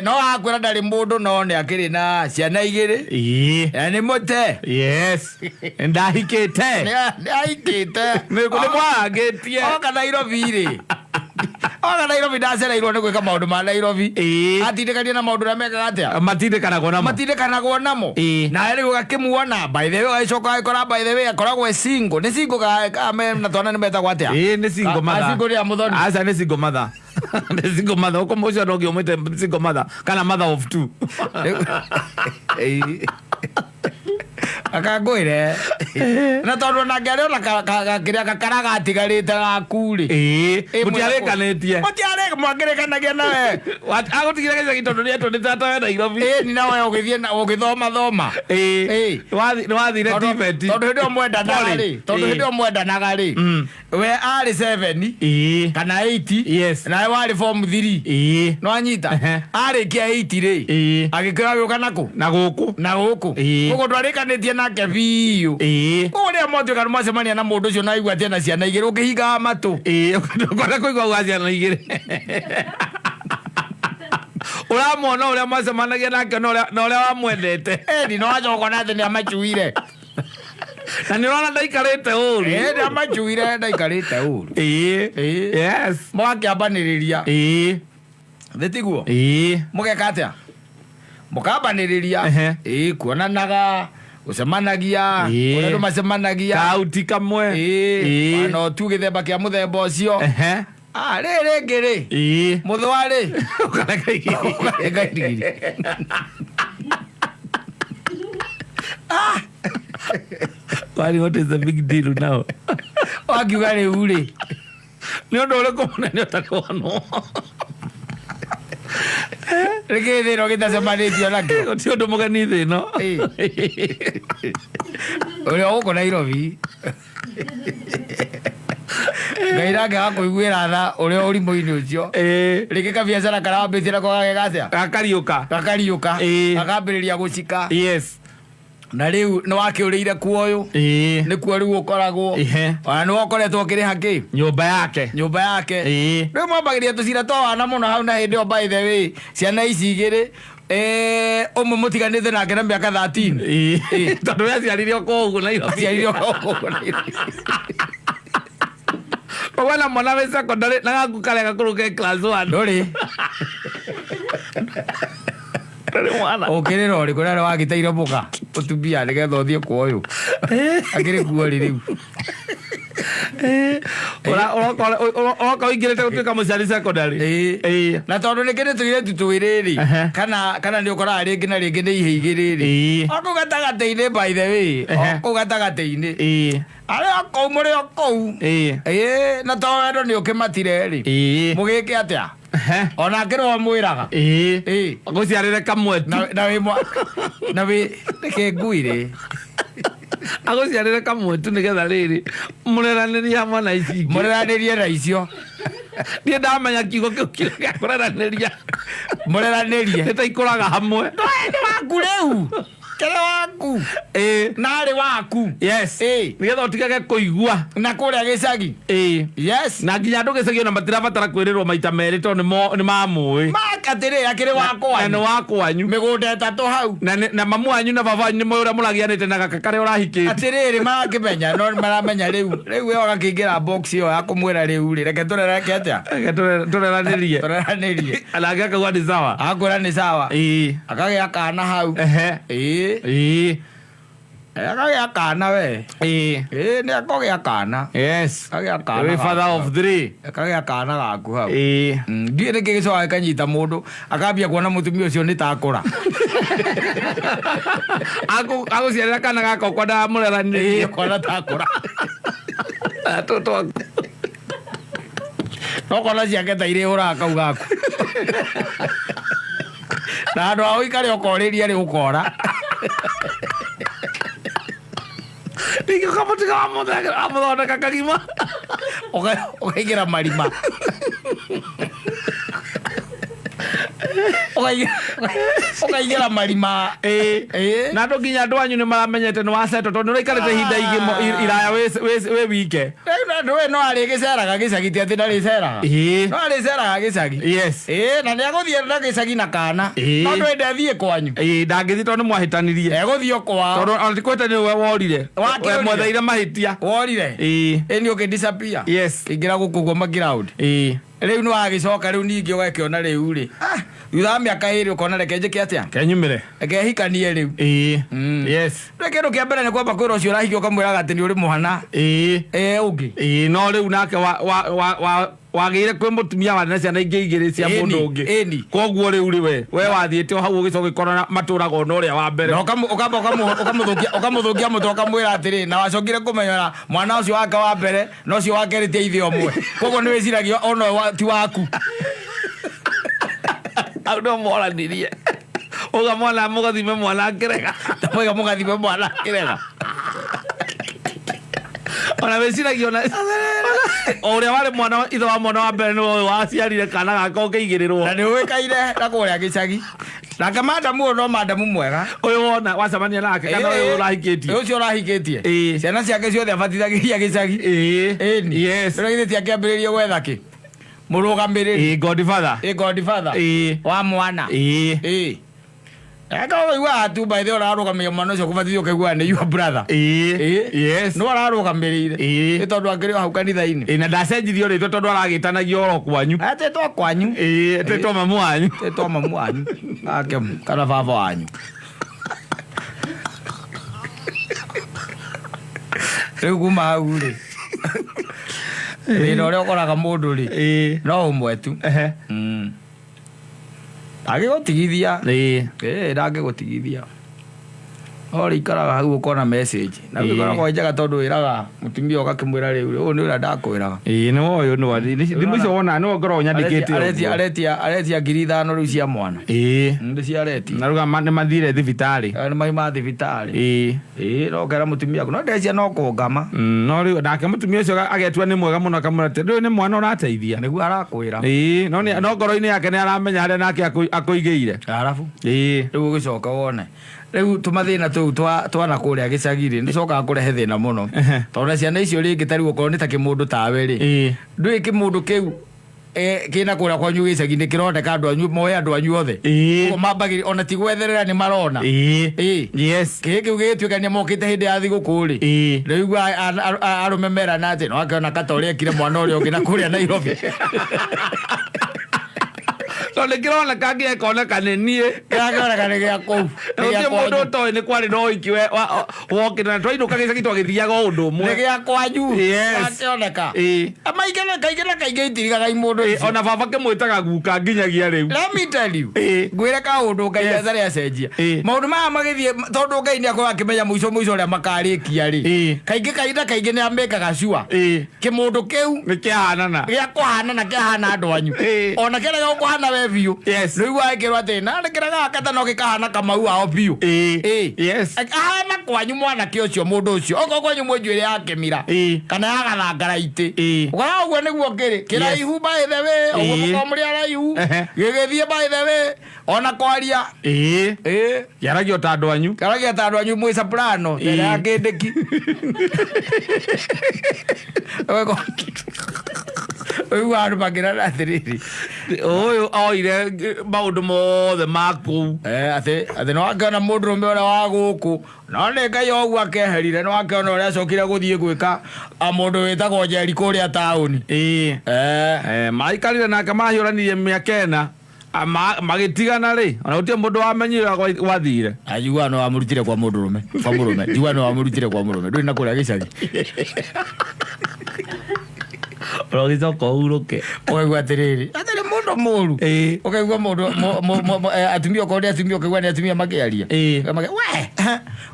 no akwĩra ndarĩ mũndũ no nĩ akĩrĩ na ciana 2 nĩ mũte ndahikĩte nĩ mwagĩtie oka Nairobi rĩ oka Nairobi ndacereirwo nĩ gwĩka maũndũ ma Nairobi atindĩkania na maũndũ ũrĩa mekaga atĩa matindĩkanagwo namo nawe rĩu ũgakĩmuona by the way ũgagĩcoka agĩkora by the way akoragwo e single nĩ single na twana nĩ metagwo atĩa nĩ single mother single rĩa mũthoni aca nĩ single mother nĩ single mother ũkũ mũcio no ũgĩũmĩte single mother kana mother of 2 akangwĩre na tondũ nake arĩ ona kĩrĩa gakara gatigarĩte gaku rĩ mũtiarĩkanĩtie mwakĩrĩkanagia nawe agũtigire gĩcagi tondũ nĩ etwo nĩ tata we Nairobi ni nawe ũgĩthoma nĩ wathire tibeti tondũ hĩndĩ ĩyo mwendanaga rĩ we arĩ 7 kana 8 nawe warĩ form 3 no anyita arĩkia 8 rĩ agĩkĩra gĩũka na gũkũ koguo ndwarĩkanĩtie nake biũ koguo rĩrĩa mwatuĩka nĩ mwacemania na mũndũ ũcio na aigua atĩ ena ciana 2 ũkĩhingaga matũ ũkwenda kũigua gwa ciana 2 ũramwona ũrĩa mwacemanagia nake na ũrĩa wamwendete no wacokona atĩ nĩ amacuire na nĩ ũrona ndaikarĩte ũru nĩ amacuire ndaikarĩte ũru mũgakĩambanĩrĩria thĩ tiguo mũgeka atĩa mũkambanĩrĩria kuonanaga gũcemanagia ũrĩa andũ macemanagia kauti kamwe no tu gĩthemba kĩa mũthemba ũcio rĩngĩ rĩ mũthwarĩ ũkareka indigiri what is the big deal now wakiuga rĩu rĩ nĩ ũndũ ũrĩkũ mũnene ũtarĩ rĩkĩ thĩno gĩtacemanĩtio nakĩo ti ũndũ mũgeni thĩno ũrĩa gũkũ Nairobi Ngai nake agakũiguĩra tha ũrĩa ũrimũ-inĩ ũcio rĩngĩ kabiacara karambĩtie nako gageka atĩa gakariũka gakambĩrĩria gũcika na rĩu nĩ wakĩũrĩire kuoyũ nĩkuo rĩu ũkoragwo ona nĩ wokoretwo ũkĩrĩha kĩ nyũmba yake rĩu mwambagĩria tũcira twa wana mũno hau na hĩndĩ ĩyo by the way ciana ici igĩrĩ ũmwe mũtiganĩte nake na mĩaka 13 tondũ we aciarire o kũu Nairobi koguo na mwana wĩ secondary na gaku karĩa gakũrũ ke class 1 ndũrĩ ũkĩrĩra ũrĩkũ narĩ wagĩteire mũka ũtubia nĩgetha ũthiĩ kuoyũ akĩrĩ kuo rĩ rĩu ũroka ũingĩrĩte gũtuĩka mũciari secondary na tondũ nĩkĩrĩ tũirĩtu twĩrĩ kana nĩ ũkoraga rĩngĩ na rĩngĩ nĩ ihĩ igĩrĩ rĩ okũu gatagatĩ-inĩ by the way okũu gatagatĩ-inĩ arĩa kũu mũrĩ o kũu na to wendo nĩ ũkĩmatire rĩ mũgĩke atĩa onake nĩ wamwĩraga agũciarĩre kamwetu na wĩ reke nguire agũciarĩre kamwetu nĩgetha rĩrĩ mũreranĩrie hamwe na ici ingĩ mũreranĩrie na icio Ni ndamenya kiugo kiu kia kureranĩria. Mũreranĩrie. Nĩtaikũraga hamwe. Nĩ waku rĩu. Kere waku. Narĩ waku. Yes. Nĩgetha ũtigage kũigua. Na kũrĩa gĩcagi. Yes. Na nginya andũ gĩcagi ona matirabatara kwĩrĩrwo maita merĩ tondũ nĩ mamũĩ. Makatĩrĩ akĩrĩ wakwa. Na nĩ wakwanyu. Mĩgũnda ĩtatũ hau. Na mamu wanyu na baba wanyu nĩ mũĩ ũrĩa mũragianĩte na gaka karĩa ũrahikĩte. Atĩrĩrĩ makĩmenya no maramenya rĩu. Rĩu we agakĩingĩra box ĩyo ya kũmwĩra rĩu rĩ. Reke tũrereke atĩa? Reke tũreranĩrie. Tũreranĩrie. Nake akauga nĩ sawa. Akwĩra nĩ sawa. Akagĩa kana hau. Akagĩa kana we. Nĩ akagĩa kana. Yes. Akagĩa kana. The father of 3. Akagĩa kana gaku hau. Ndiĩ nĩkĩ gĩcoka gĩkanyita mũndũ akambia kuona mũtumia ũcio nĩ ta akũra. Agũciarĩra kana gaka ũkwa ndamũreranĩrie. Kwana ta akũra. No kona ciake ta irĩ ũra kau gaku. Na andũ ao ikare ũkorĩria rĩ ũkora. Nĩkĩ ũkamũtiga wamũthondeka kagima. Ũkaigĩra marima. Ũkaigĩra marima. Na andũ nginya andũ anyu nĩ maramenyete nĩ waceto tondũ nĩũraikarĩte ihinda iraya wĩ wike. Andũ we no arĩgĩceraga gĩcagi ti atĩ ndarĩceraga. No arĩceraga gĩcagi. Yes. Na nĩagũthiĩ na gĩcagi na kana. No ndwende athiĩ kwanyu. Ndangĩthiĩ tondũ nĩmwahĩtanirie. Egũthiĩ o kwao. Tondũ ona ti kwĩte nĩwe worire. Mwetheire mahĩtia. Worire. Nĩ ũkĩdisappear. Yes. Kĩingĩra gũkũ guo maground. Rĩu nĩ wagĩcoka rĩu ningĩ ũgakĩona rĩu rĩ. Thutha wa mĩaka ĩrĩ ũkona reke njĩke atĩa? Kenyumĩre. Reke hikanie rĩu. Yes. Reke kĩndũ kĩa mbere nĩ kwamba kwĩra ũcio ũrahikia ũkamwĩraga atĩ nĩ ũrĩ mũhana. Ũngĩ. No rĩu nake wagĩire kwĩ mũtumia wa na ciana ingĩ igĩrĩ cia mũndũ ũngĩ. Koguo rĩu we wathiĩte o hau ũgĩcoka ũgĩkora matũraga ona ũrĩa wa mbere. Na ũkamũthũkia mũtwe ũkamwĩra atĩrĩ na wacokire kũmenyera mwana ũcio wake wa mbere na ũcio wa kerĩ ti ithe ũmwe. Koguo nĩ wĩciragia ona ti waku. Au no moranirie. Oga mwana mũgathime mwana akĩrega. Tamwega mũgathime mwana akĩrega. Ona wĩciragia ona ũrĩa warĩ mwana ithe wa mwana wa mbere nĩwe waciarire kana gaka ũkĩigĩrĩrwo. Na nĩũĩkaire na kũrĩa gĩcagi. Nake madamu ũyũ no madamu mwega. Ũyũ wona wacemania nake kana ũyũ ũrahikĩtie. Ũcio ũrahikĩtie. Ciana ciake ciothe abatithagĩria gĩcagi. Yes. Rĩu ithe akĩambĩrĩria gwetha kĩ? Mũrũgamĩrĩri. Godfather. Godfather. Wa mwana. Eka ũigua tu by the way ũrarũgamĩrĩria mwana ũcio kũbatithio ũkaigua nĩ your brother. Yes. Nĩ wararũgamĩrĩire. Nĩ tondũ akĩrĩ hau kanitha-inĩ. Na ndacenjirio rĩtwa tondũ aragĩtanagio oro kwanyu. Tetwa kwanyu. Tetwa mamu wanyu. Tetwa mamu wanyu. Ake kana baba wanyu. Rĩu kuma hau rĩ. Wĩra ũrĩa ũkoraga mũndũ rĩ. No ũmwe tu. Ndangĩgũtigithia. Ndangĩgũtigithia. Ori ikaraga hau ũkona message. Na wĩkoragwo njega tondũ wĩraga mũtumia ũgakĩmwĩra rĩu ũyũ nĩ ũrĩa ndakwĩraga. Nĩ woĩ thimũ icio wona nĩwe ngoragwo nyandĩkĩte. Aretia 5,000 rĩu cia mwana. Ndĩ ciaretia. Na rũga nĩ mathire thibitarĩ. Nĩ maima thibitarĩ. No kera mũtumia no ndecia no kũngama. No rĩu nake mũtumia ũcio agetua nĩ mwega mũno akamwĩra atĩ rĩu nĩ mwana ũrateithia. Nĩguo arakwĩra. No ngoro-inĩ yake nĩ aramenya harĩa nake akũigĩire. Arabu. Rĩu ũgĩcoka wone. Rĩu tũmathĩna tũu twana kũrĩa gĩcagi-rĩ nĩcokaga kũrehe thĩna mũno. Tondũ ciana icio rĩngĩ tarĩ gũkorwo nĩ ta kĩmũndũ tawe rĩ. Ndũĩ kĩmũndũ kĩu kĩna kũrĩa kwanyu gĩcagi-inĩ kĩroneka andũ anyu moe andũ anyu othe. Ũguo mambagĩrĩria ona ti gwetherera nĩ marona. Yes. Kĩu gĩgĩtuĩka nĩ mokĩte hĩndĩ ya thigũkũ-rĩ. Rĩu arũme merana atĩ no akĩona kata ũrĩa ekire mwana ũrĩa ũngĩ na kũrĩa Nairobi. Tondũ kĩroneka gĩakoneka nĩ niĩ. Gĩakoneka nĩ gĩa kũu. Gũtirĩ mũndũ ũtoĩ nĩ kwarĩ na ũhiki wokĩte na twainũka gĩcagi twagĩthiaga o ũndũ ũmwe. Nĩ gĩa kwanyu. Gĩakĩoneka. Kaingĩ itirigaga mũndũ. Ona baba kĩmwĩtaga guka nginyagia rĩu. Let me tell you. Ngwĩre kaũndũ Ngai atarĩ acenjia. Maũndũ maya magĩthiĩ tondũ Ngai nĩakoragwo akĩmenya mũico ũrĩa makarĩkia-rĩ. Kaingĩ nĩ amĩkaga sure. Kĩmũndũ kĩu nĩ kĩahanana. Gĩa kũhanana kĩahana andũ anyu. Ona kĩrĩa gĩkũhana we biũ rĩu waĩkĩrwo atĩ na ndĩkĩraga akata no gĩkahana Kamau ao biũ ahana kwanyu mwanake ũcio mũndũ ũcio okorwo kwanyu mwenjuĩrĩ ya kĩmira kana ya gathangara itĩ ũkorwo ũguo nĩguo kĩrĩ kĩraihu by the way ũguo mũkorwo mũrĩ araihu gĩgĩthiĩ by the way ona kwaria yaragio ta andũ anyu mwĩ soprano mbere ya kĩndĩki ũyũ andũ makĩrana atĩrĩrĩ ũyũ oire maũndũ mothe makũu atĩ no akĩona mũndũrũme ũrĩa wa gũkũ no nĩ Ngai ũguo akeherire no akĩona ũrĩa acokire gũthiĩ gwĩka mũndũ wĩtagwo Njeri kũrĩa taũni maikarire nake mahiũranirie mĩaka ĩna magĩtigana rĩ ona gũtirĩ mũndũ wamenyire gwathire njiguaga no wamũrutire kwa mũndũrũme njiguaga no wamũrutire kwa mũrũme ndũrĩ na kũrĩa gĩcagi ũrogĩcoka ũhurũke ũkaigua atĩrĩrĩ atĩrĩ mũndũ mũru ũkaigua mũndũ atumia okorwo nĩ atumia ũkaigua nĩ atumia makĩaria we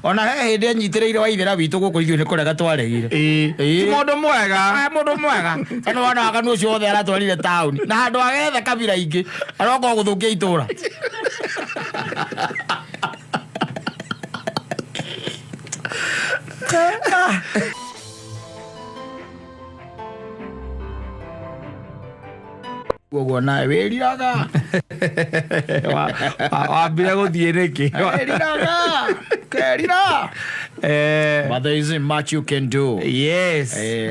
ona he hĩndĩ anyitĩrĩire wa ithera witũ gũkũ ithuĩ nĩ kũrega twaregire ti mũndũ mwega kana wana waganu ũcio wothe aratwarire taũni na handũ agetha kabira ingĩ aroka gũthũkia itũra guo nawe wĩriraga wambire gũthiĩ nĩkĩ kerira but there isn't much you can do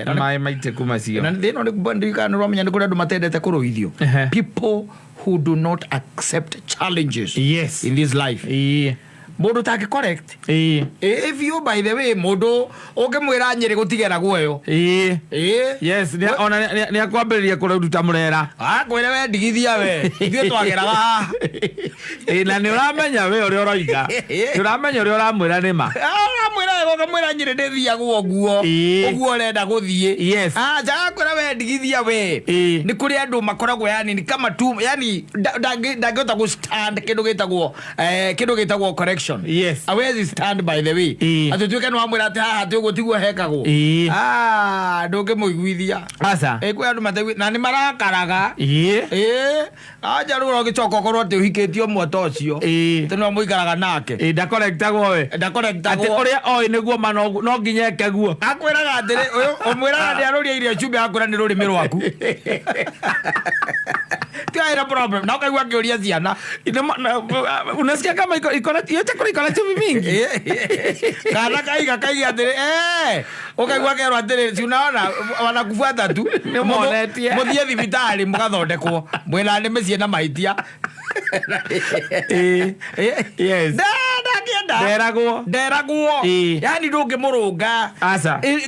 na maĩ maitĩ kuma cio na thĩno nĩ rwamenya nĩ kũrĩ andũ matendete kũrũithio people who do not accept challenges in this life mũndũ take correct if you by the way mũndũ ũngĩmwĩra Nyĩrĩ gũtigera guoyo ona nĩ akwambĩrĩria kũruta mũrera akwĩre we ndigithia we ithuĩ twageraga haha na nĩ ũramenya we ũrĩa ũroiga nĩ ũramenya ũrĩa ũramwĩra nĩ ma ũkamwĩra Nyĩrĩ ndĩthiaga ũguo ũrenda gũthiĩ akwĩra we ndigithia we nĩ kũrĩ andũ makoragwo yani ni kama tu yani ndangĩhota gũstand kĩndũ gĩtagwo correction awezi stand by the way atĩ tuĩke nĩ wamwĩra atĩ haha atĩ ũguo tiguo hekagwo ndũngĩmũiguithia kwĩ andũ mategui na nĩ marakaraga anja rĩu ũgĩcoka ũkorwo atĩ ũhikĩtio ũmwe ta ũcio atĩ nĩ mũikaraga nake ndakorektagwo we ndakorektagwo atĩ ũrĩa oĩ nĩguo ma no nginya eke guo akwĩraga atĩrĩ ũyũ ũmwĩraga nĩ arũria irio cumbĩ akwĩra nĩ rũrĩmĩ rwaku tiaira problem na ukaigua akĩũria ciana unasikia kama chakula iko na chumvi mingi kana kaiga atĩrĩ ukaigua kerwo atĩrĩ si unaona wanakufuata tu mũthiĩ thibitarĩ mũgathondekwo mwĩna nĩ mĩciĩ na mahĩtia nderagwo yani ndũngĩmũrũnga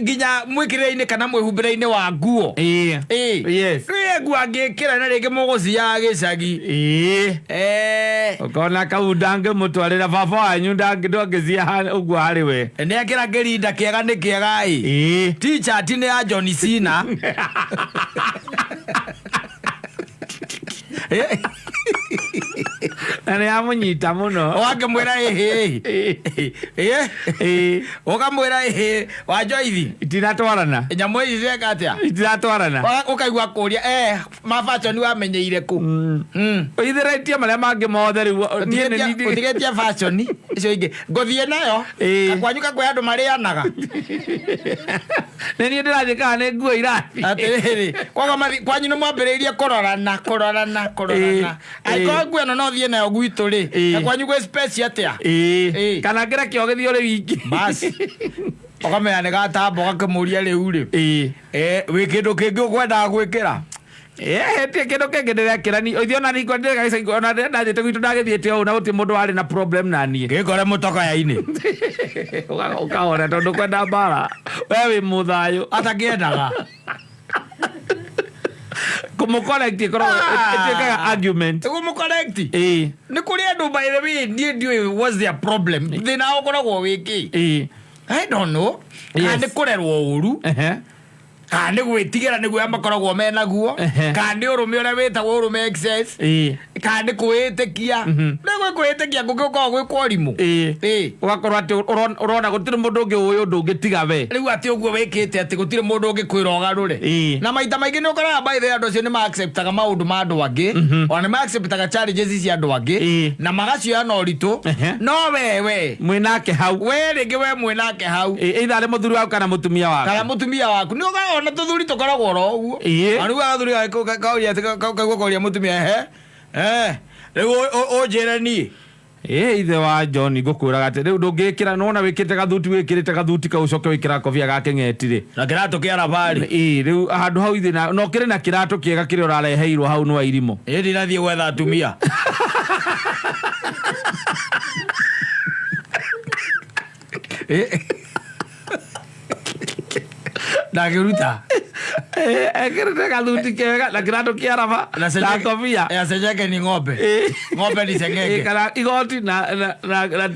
nginya mwĩkĩrĩre-inĩ kana mwĩhumbĩre-inĩ wa nguo nguo angĩkĩra na rĩngĩ mũgũciaga gĩcagi ũkona kau ndangĩmũtwarĩra baba wanyu ndangĩcia ũguo harĩ we nĩekĩra kĩrinda kĩega nĩ kĩega t-shirt nĩ ya John Cena na nĩ amũnyita mũno wakĩmwĩra ũkamwĩra wa Joithi itinatwarana nyamũ ici cieka atĩa itinatwarana ũkaigua kũria mafaconi wamenyeire kũ ũithĩrĩtie marĩa mangĩ mothe rĩu ũtigĩtie faconi icio ingĩ ngũthiĩ nayo kakwanyu kakwĩ andũ marĩanaga nĩ niĩ ndĩrathiĩ kana nĩ nguo irathi atĩrĩrĩ kwanyu nĩ mwambĩrĩirie kũrorana angĩkorwo nguo ĩno no thiĩ nayo gwitũ rĩ kakwanyu gwĩ space atĩa kana ngĩreke ũgĩthiĩ ũrĩ wiki basi ũkamenya nĩ gatamba ũgakĩmũria rĩu rĩ wĩ kĩndũ kĩngĩ ũkwendaga gwĩkĩra tie kĩndũ kĩngĩ ndĩrekĩra ithiĩ ona ningwa ona ndathiĩte gwitũ ndagĩthiĩte ũũ na gũtirĩ mũndũ warĩ na problem na niĩ gĩkore mũtoka-inĩ ũkahona tondũ kwenda mbara we wĩ mũthayũ atakĩendaga kũmũcorrect ĩtuĩkaga argument kũmũcorrect nĩ kũrĩ andũ by the way ndiũĩ what's their problem thĩna ũkoragwo wĩkĩ I don't know kana nĩ kũrerwo ũru Kandi gwitigira niguo amakoragwo mena guo kandi urume ora wetagwo urume excess kandi kwitikia niguo kwitikia gugikorwo gwi kwarimu ugakorwo ati urona gutire mundu ungi uyu ndungitiga we riu ati uguo wikite ati gutire mundu ungi kwira ugarure na maita maingi ni ukora by the andu cio ni ma acceptaga maundu ma andu angi ona ni ma acceptaga challenges cia andu angi na magacio na uritu no wewe mwinake hau we ringi we mwinake hau either ari muthuri waku kana mutumia waku ni ugaona tuthuri tukoragwo ro uguo anu agathuri kauria kauria mutumia riu ujire ni ithe wa John ngukwiraga ati riu ndungikira nona wikite gathuti wikirite gathuti ka ucoke wikira kofia gake ng'etire na kiratu kia rabari riu handu hau ithe no kire na kiratu kiega kire urareheirwo hau no irimo ndinathie gwetha atumia ndagiruta ekirite gathuti kega na kiratu kia raba na kofia ya sejeke ni ng'ombe ni sengeke kana igoti na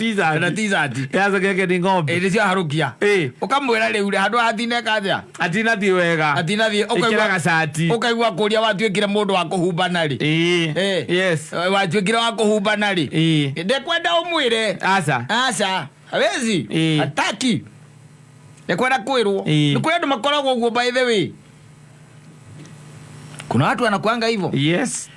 t-shirt ya sengeke ni ng'ombe ndicio harukia ukamwira riu handu athine kathia atina thi wega atinathie ukaiwa gacati ukaigua kuria watuikire mundu wa kuhumbana ri yes watuikire wa kuhumbana ri ndekwenda umwire aca hawezi ataki nekwenda kwirwo ni kuri andu makoragwo uguo by the way kuna watu wanakuanga hivyo yes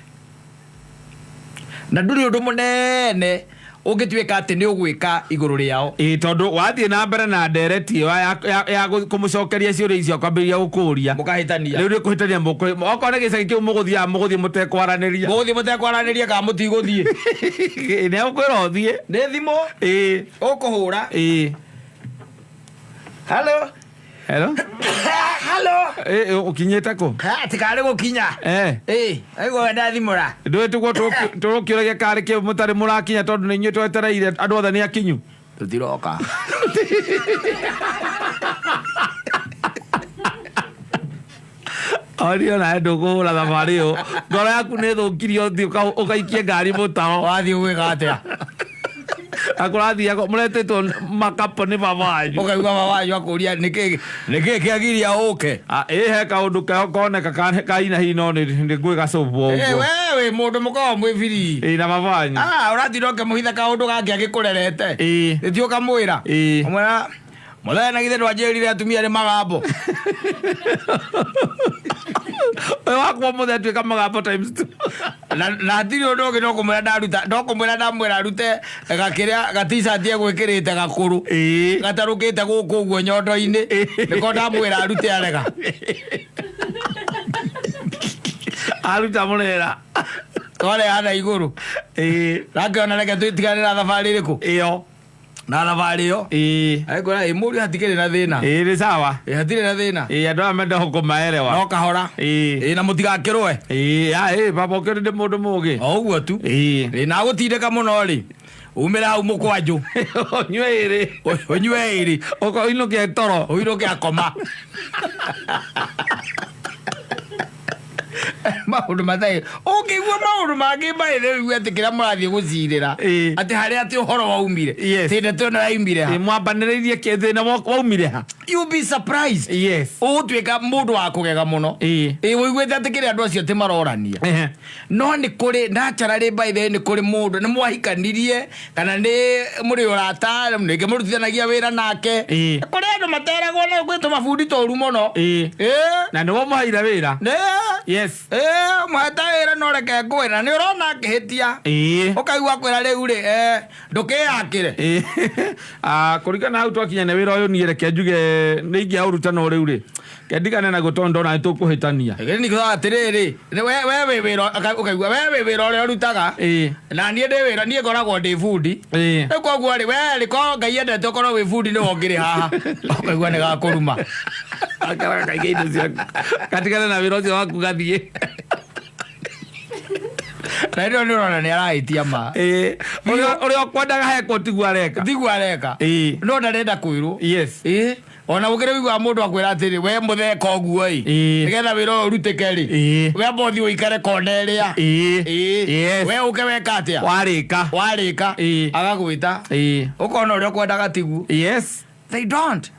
na nduri undu munene ungituika ati ni ugwika iguru riao tondu wathie na mbere na ndereti ya kumucokeria ciuria icio kwambiria gukuria mukahitania riu ni kuhitania okone gicagi kiu muguthie mutekwaraniria ka mutiguthie ni ukwira uthie ni thimo ukuhura Hello. Ukinyete ku? Tikari gukinya. Aigo ndathimura. Ndwetugwo turukiuragia kari ki mutari murakinya tondu ni nyuto etereire andu othe ni akinyu. Tutiroka. Ario na nduguhura thabari yo. Ngoro yaku ni thukirio thi ukaikie ngari mutao. Wathi gwika atia? Akurathi yako muretetwo makaponi babanyu ukaigua babanyu akuria niki kiagiria uke he kaundu koneka kaina hino ni ngwiga sobo wewe mundu mukao mwifiri na babanyu urathiroke muhitha kaundu gake agikurerete ndio kamwira umwira muthena githe ndwanjirire atumia ni magambo wakwa muthe tuika magambo times 2 na ndiri undu ungi ndokumwira ndamwira arute gakiria t-shirt egwikirite gakuru gatarukite guku uguo nyondo-ini niko ndamwira arute arega aruta murera kore ana iguru rakiona reke twitiganira thabari iriku iyo na thabari yo aigura imuri hatikire na thina ni sawa hatire na thina andu amenda hukumaerewa no kahora na mutigakirwe baba ukiri ndi mundu mugi oguo tu na gutindika muno ri umira hau mukwanju onywe iri uinuke toro uinuke akoma maundu mathai ukigua maundu mangi maithe ati kira murathie gucirira ati hari ati uhoro waumire tinde tuna waumire ha mwambaniririe kithina waumire ha you be surprised utwika mundu wa kugega muno wiguite ati kiri andu acio ti marorania no ni kuri naturally by the ni kuri mundu ni mwahikanirie kana ni muri urata ni murutithanagia wira nake kuri andu materagwo na gwitu mabundi toru muno na ni wo muhaira wira mwata wira no reke ngwira ni urona akihitia ukaigua kwira riu ri ndukiyakire kurikana hau twakinya na wira uyu ni reke njuge ni ingia urutano riu ri kendigane na gutondo na tukuhitania ni kwa atiriri wewe wira ukaigua wewe wira uri urutaga na nie ndi wira nie ngoragwo ndi bundi koguo ri we ko ngai endete ukorwo wi bundi ni wongire haha ukaigua ni gakuruma akara kaige indo cia katigana na wira ucio waku gathie na ndio nirona ni araitia ma uri okwendaga heko tigwa areka no ndarenda kwirwo ona ukire wigwa mundu akwira atiri we mutheka oguo nigetha wira urutike ri we bothi uikare koneria we uke weka atia warika agagwita ukona uri okwendaga tigu they don't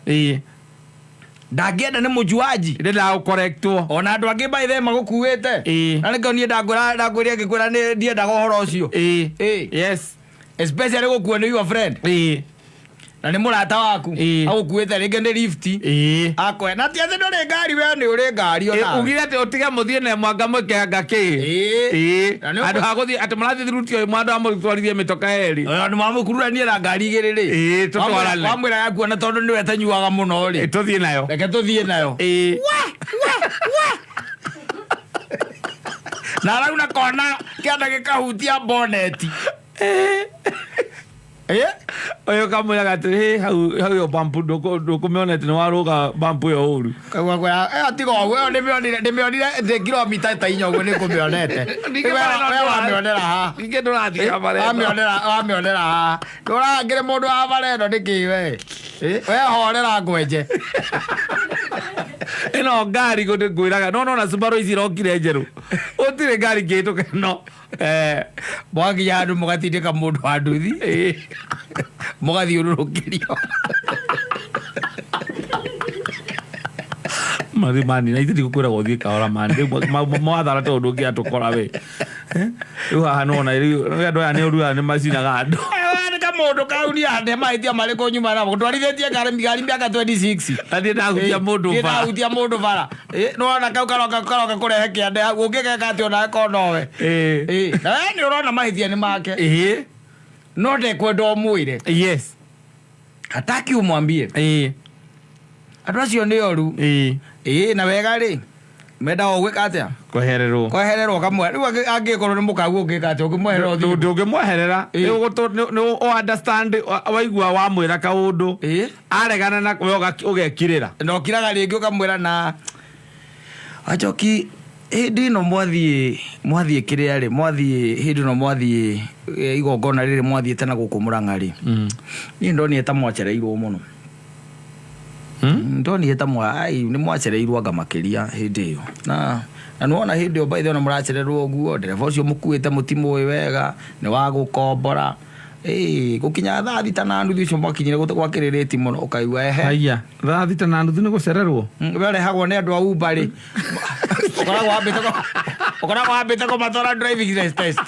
ndangĩenda nĩ mũjuaji ndĩrenda gũkorektwo ona andũ angĩ by the magũkuĩte na nĩkĩo niĩ ndangwĩria ngĩkwĩra nĩ ndiendaga ũhoro ũcio yes especially gũkuo nĩ your friend na nĩ mũrata waku agũkuĩte rĩngĩ nĩ lift akoe na ti atĩ ndũrĩ ngari we nĩ ũrĩ ngari ona ugire atĩ ũtige mũthiĩ na mwanga mũkĩanga andũ hagũthiĩ atĩ mũrathiĩ thuruti ũyũ mwandu amũtwarithie mĩtoka erĩ nĩ mamũkururania na ngari igĩrĩ rĩ wamwĩra yakuona tondũ nĩwe tanyuaga mũno rĩ tũthiĩ nayo reke tũthiĩ nayo na rau na kona kĩanda gĩkahutia boneti oyo kamwĩraga atĩ hau yo bampu ndũkũmĩonete nĩ warũga bampu ĩyo ũru tiga ũguo ndĩmĩonire thĩ kilomita ta 4 ũguo nĩngũmĩonete wamĩonera ha ningĩ ndũrathiĩ wamĩonera ha ndũrangĩrĩ mũndũ wa bara ĩno nĩkĩ we horera ngwenje ĩno ngari ngwĩraga nona Subaru ici irokire njerũ ũtirĩ ngari ngĩhĩtũka ĩno mwakinya handũ mũgatindĩka mũndũ wa nduthi mũgathiũrũrũkĩrio mani na ithuĩ gũkwĩragwo thiĩ kahora mani mwathara ta ũndũ ũngĩ atũkora we rĩu haha nona andũ aya nĩ ũruaga nĩ macinaga andũ mũndũ kaunia hande mahĩtia marĩkũ nyuma namo gũtwarithĩtie ngari mĩaka 26 athiĩ ndahutia mũndũ bara nĩwona kau karoka kũrehe kĩande ũngĩgeka atĩ ona ekonowe na nĩ ũrona mahĩtia nĩ make no ndekwenda ũmwĩre yes hataki umwambie andũ acio nĩ oru na wega rĩ mendaga gwĩka atĩa kwehererwo kamwe rĩu angĩkorwo nĩ mũkagu ũngĩka atĩa ũngĩmweherera nĩ understand waigua wamwĩra kaũndũ aregana na ũgekirĩra na ũkiraga rĩngĩ ũkamwĩra na acoki hĩndĩ ĩno mwathiĩ kĩrĩa rĩ hĩndĩ ĩno mwathiĩ igongona rĩrĩ mwathiĩte na gũkũ Mũrang'a rĩ niĩ ndonire ta mwacereirwo mũno ndonire ta nĩ mwacereirwo anga makĩria hĩndĩ ĩyo na nĩwona hĩndĩ ĩyo by the way ona mũracererwo ũguo ndereba ũcio mũkuĩte mũtimũĩ wega nĩ wa gũkombora gũkinya thaa thita na nuthu icio mwakinyire gwakĩrĩrĩti mũno ũkaigua haya thaa thita na nuthu nĩ gũcererwo werehagwo nĩ andũ a Uber rĩ ũkoragwo wambĩte kũmatwara driving test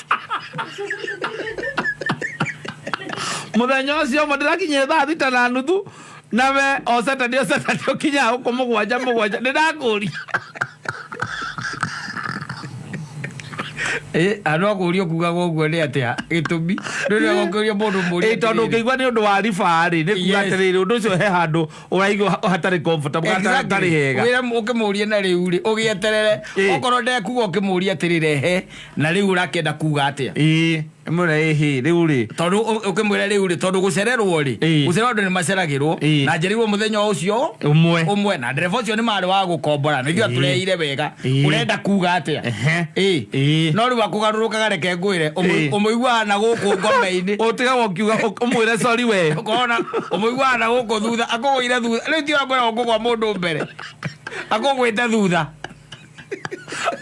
mũthenya ũcio mo ndĩrakinyire thaa thita na nuthu nawe o Saturday ũkinyaga gũkũ mũgwanja nĩ ndakũria andũ akũrio kugaga ũguo nĩ atĩa gĩtũmi ndũrĩa gũkũria mũndũ mũria tondũ ũkĩigua nĩ ũndũ wa ribarĩ nĩ kuga atĩrĩrĩ ũndũ ũcio he handũ ũraigua hatarĩ comfortable hatarĩ hega wĩra ũkĩmũria na rĩu rĩ ũgĩeterere okorwo ndekuga ũkĩmũria atĩrĩrĩ he na rĩu ũrakĩenda kuga atĩa mũre rĩu rĩ tondũ ũkĩmwĩra rĩu rĩ tondũ gũcererwo rĩ gũcererwo andũ nĩ maceragĩrwo na njĩrĩirwo mũthenya ũcio ũmwe na ndereba ũcio nĩ marĩ wa gũkombora nĩguo atũreire wega ũrenda kuga atĩa no rĩu akũgarũrũkaga reke ngwĩre ũmũiguaga na gũkũ ngome-inĩ ũtigagwo ũkiuga ũmwĩre sorry we ũkona ũmũiguaga na gũkũ thutha akũgũire thutha rĩu ti wangwĩra ũkũgwa mũndũ mbere akũgwĩte thutha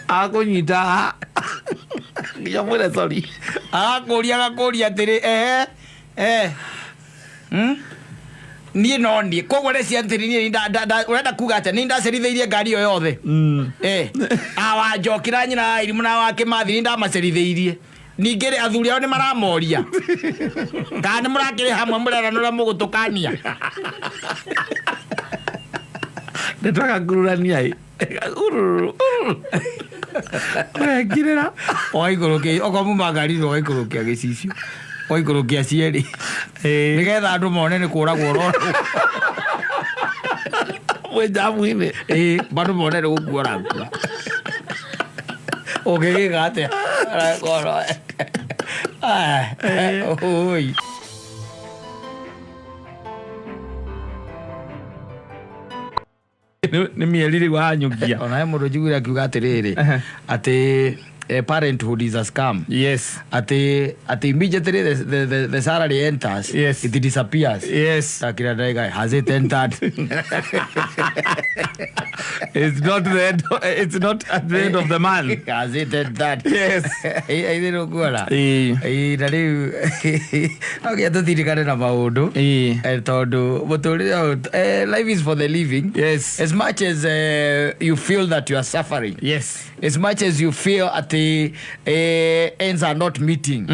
akũnyita nginya mwĩre sorry agakũria atĩrĩ niĩ no niĩ koguo rĩcia atĩrĩ niĩ ũrenda kuga atĩa nĩ ndacerithĩirie ngari ĩyo yothe wanjokira nyina wa Irimũ na wa Kĩmathi nĩ ndamacerithĩirie ningĩ rĩ athuri ao nĩ maramoria kana nĩ mũrakĩrĩ hamwe mũrerana ũrĩa mũgũtũkania ndĩtwagagururania ũrekirĩra waikũrũkia okorwo muma ngari ũgaikũrũkia gĩcicio waikũrũkia cierĩ nĩgetha andũ mone nĩ kũragwo ũrorwo mwĩnjamu-inĩ bandũ mone nĩ gũkua ũrakua ũngĩgĩka atĩa nĩ mĩeri rĩu hanyũkia ona he mũndũ njiguire akiuga atĩrĩrĩ atĩ parenthood is a scam. Yes. At immediately the salary enters, yes, it disappears. Yes. Guy, has it entered? It's not the end. It's not at the end of the month. Has it entered? Yes. I didn't go la. Okay, to the kind of auto. I told life is for the living. Yes. As much as you feel that you are suffering. Yes. As much as you feel at the ends are not meeting.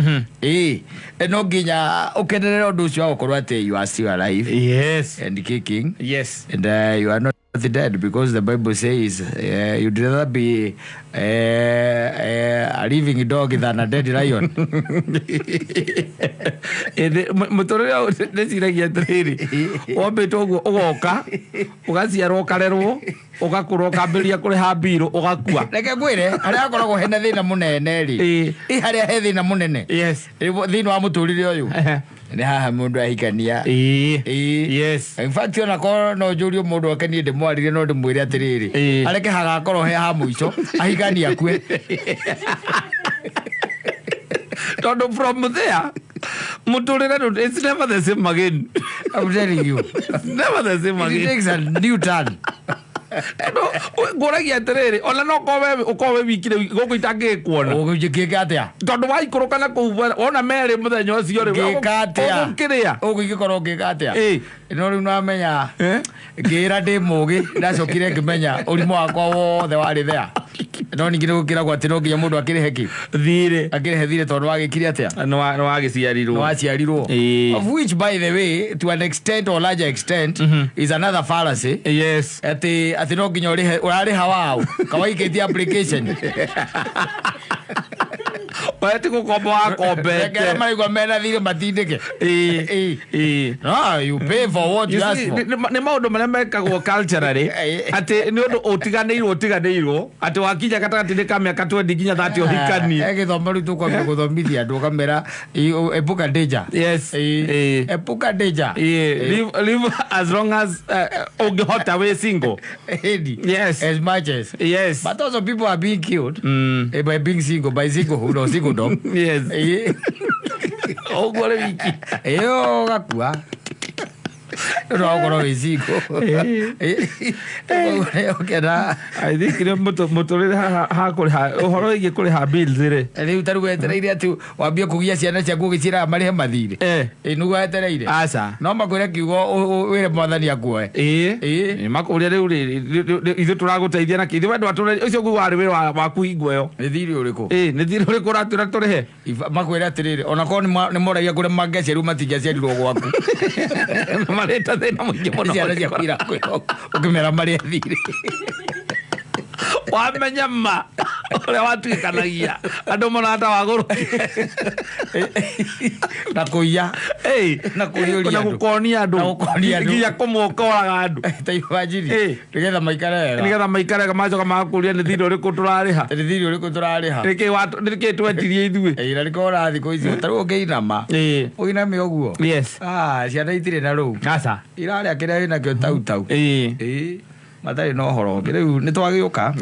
No ginya ukendelea udushwa ukorwate you are still alive. Yes. And kicking. Yes. And you are not dead, because the Bible says you'd rather be a living dog than a dead lion. Mutorera nesiragia atiriri wambite uguo ugoka ugaciarwo ukarerwo ugakũra ũkambĩrĩria kũrĩha mbirũ ũgakua. Reke ngwĩre harĩa hakoragwo hena thĩna mũnene rĩ, harĩa he thĩna mũnene thĩinĩ wa mũtũrĩre ũyũ nĩ haha mũndũ ahikania. Yes. In fact ona korwo no njũrie mũndũ ake niĩ ndĩmwarire no ndĩmwĩre atĩrĩrĩ areke hagakorwo he ha mũico ahikania akue. Tondũ from there mũtũrĩre it's never the same again. I'm telling you. Never the same again. It takes a new turn. Ngũragia atĩrĩrĩ ona no ũkorwo wĩwikire gũkũ itangĩkuona ũgĩkĩka atĩa tondũ waikũrũka na kũu ona merĩ mũthenya ũcio rĩ ngĩka atĩa ũgũkĩrĩa ũgĩkorwo ngĩka atĩa no rĩu namenya ngĩra ndĩ mũgĩ ndacokire ngĩmenya ũrimũ wakwa wothe warĩ thea no ningĩ nĩ gũkĩragwo atĩ no nginya mũndũ akĩrĩhe kĩ thirĩ akĩrĩhe thirĩ tondũ wagĩkire atĩa nĩwagĩciarirwo of which by the way to an extent or larger extent is another fallacy. Yes. Ati no nginya ũrarĩha wao kawaikĩtie application wati gũkomba wakombete maraigua mena thirĩ matindĩke. No, you pay for what you ask for. Nĩ maũndũ marĩa mekagwo culturally atĩ nĩ ũndũ ũtiganĩirwo atĩ wakinya gatagatĩ-inĩ ka mĩaka 20 nginya 30 ũhikanie. Gĩthomo rĩu tũkwambia gũthomithia andũ ũkamera epuka danger. Yes. Epuka danger. Live as long as ũngĩhota wĩ single. Yes. As much as. Yes. But also people are being killed by being single, by singlehood or singledom. Yes. Ũguo rĩ wiki. Gakua. Rogoro wĩcingo. I think nĩ mũtũrĩre hakũrĩha ũhoro wĩgiĩ kũrĩha bills rĩ. Rĩu tarĩu wetereire atĩ wambie kũgia ciana ciaku ũgĩciĩraga marĩhe mathirĩ. Nĩguo wetereire. Aca. No makwĩre kiugo wĩre mwathani akuoe. Makũria rĩu rĩ ithuĩ tũragũteithia na kĩithuĩ wendo atũre ũcio ũguo warĩ wĩra waku hingo ĩyo. Nĩ thirĩ ũrĩkũ? Nĩ thirĩ ũrĩkũ ũratwĩra tũrĩhe? Makwĩre atĩrĩrĩ ona korwo nĩ moragia kũrĩa mangĩaciarirwo matingĩaciarirwo gwaku. Marĩta thĩna mũingĩ mũno ciana ciaku irakwĩra ũkĩmera marĩa thirĩ. Wamenya ma ũrĩa watuĩkanagia andũ marata wagũrũ na kũiya na kũhiũria andũ na gũkonia andũ nginya kũmokoraga andũ ta imagine nĩgetha maikare macoka magakũria nĩ thirĩ ũrĩkũ tũrarĩha nĩkĩĩ twetirie ithuĩ na nĩko ũrathi kũ icio tarĩu ũngĩinama ũiname ũguo ciana itirĩ na rũu irarĩa kĩrĩa wĩnakĩo tautau matarĩ na ũhoro rĩu nĩ twagĩũka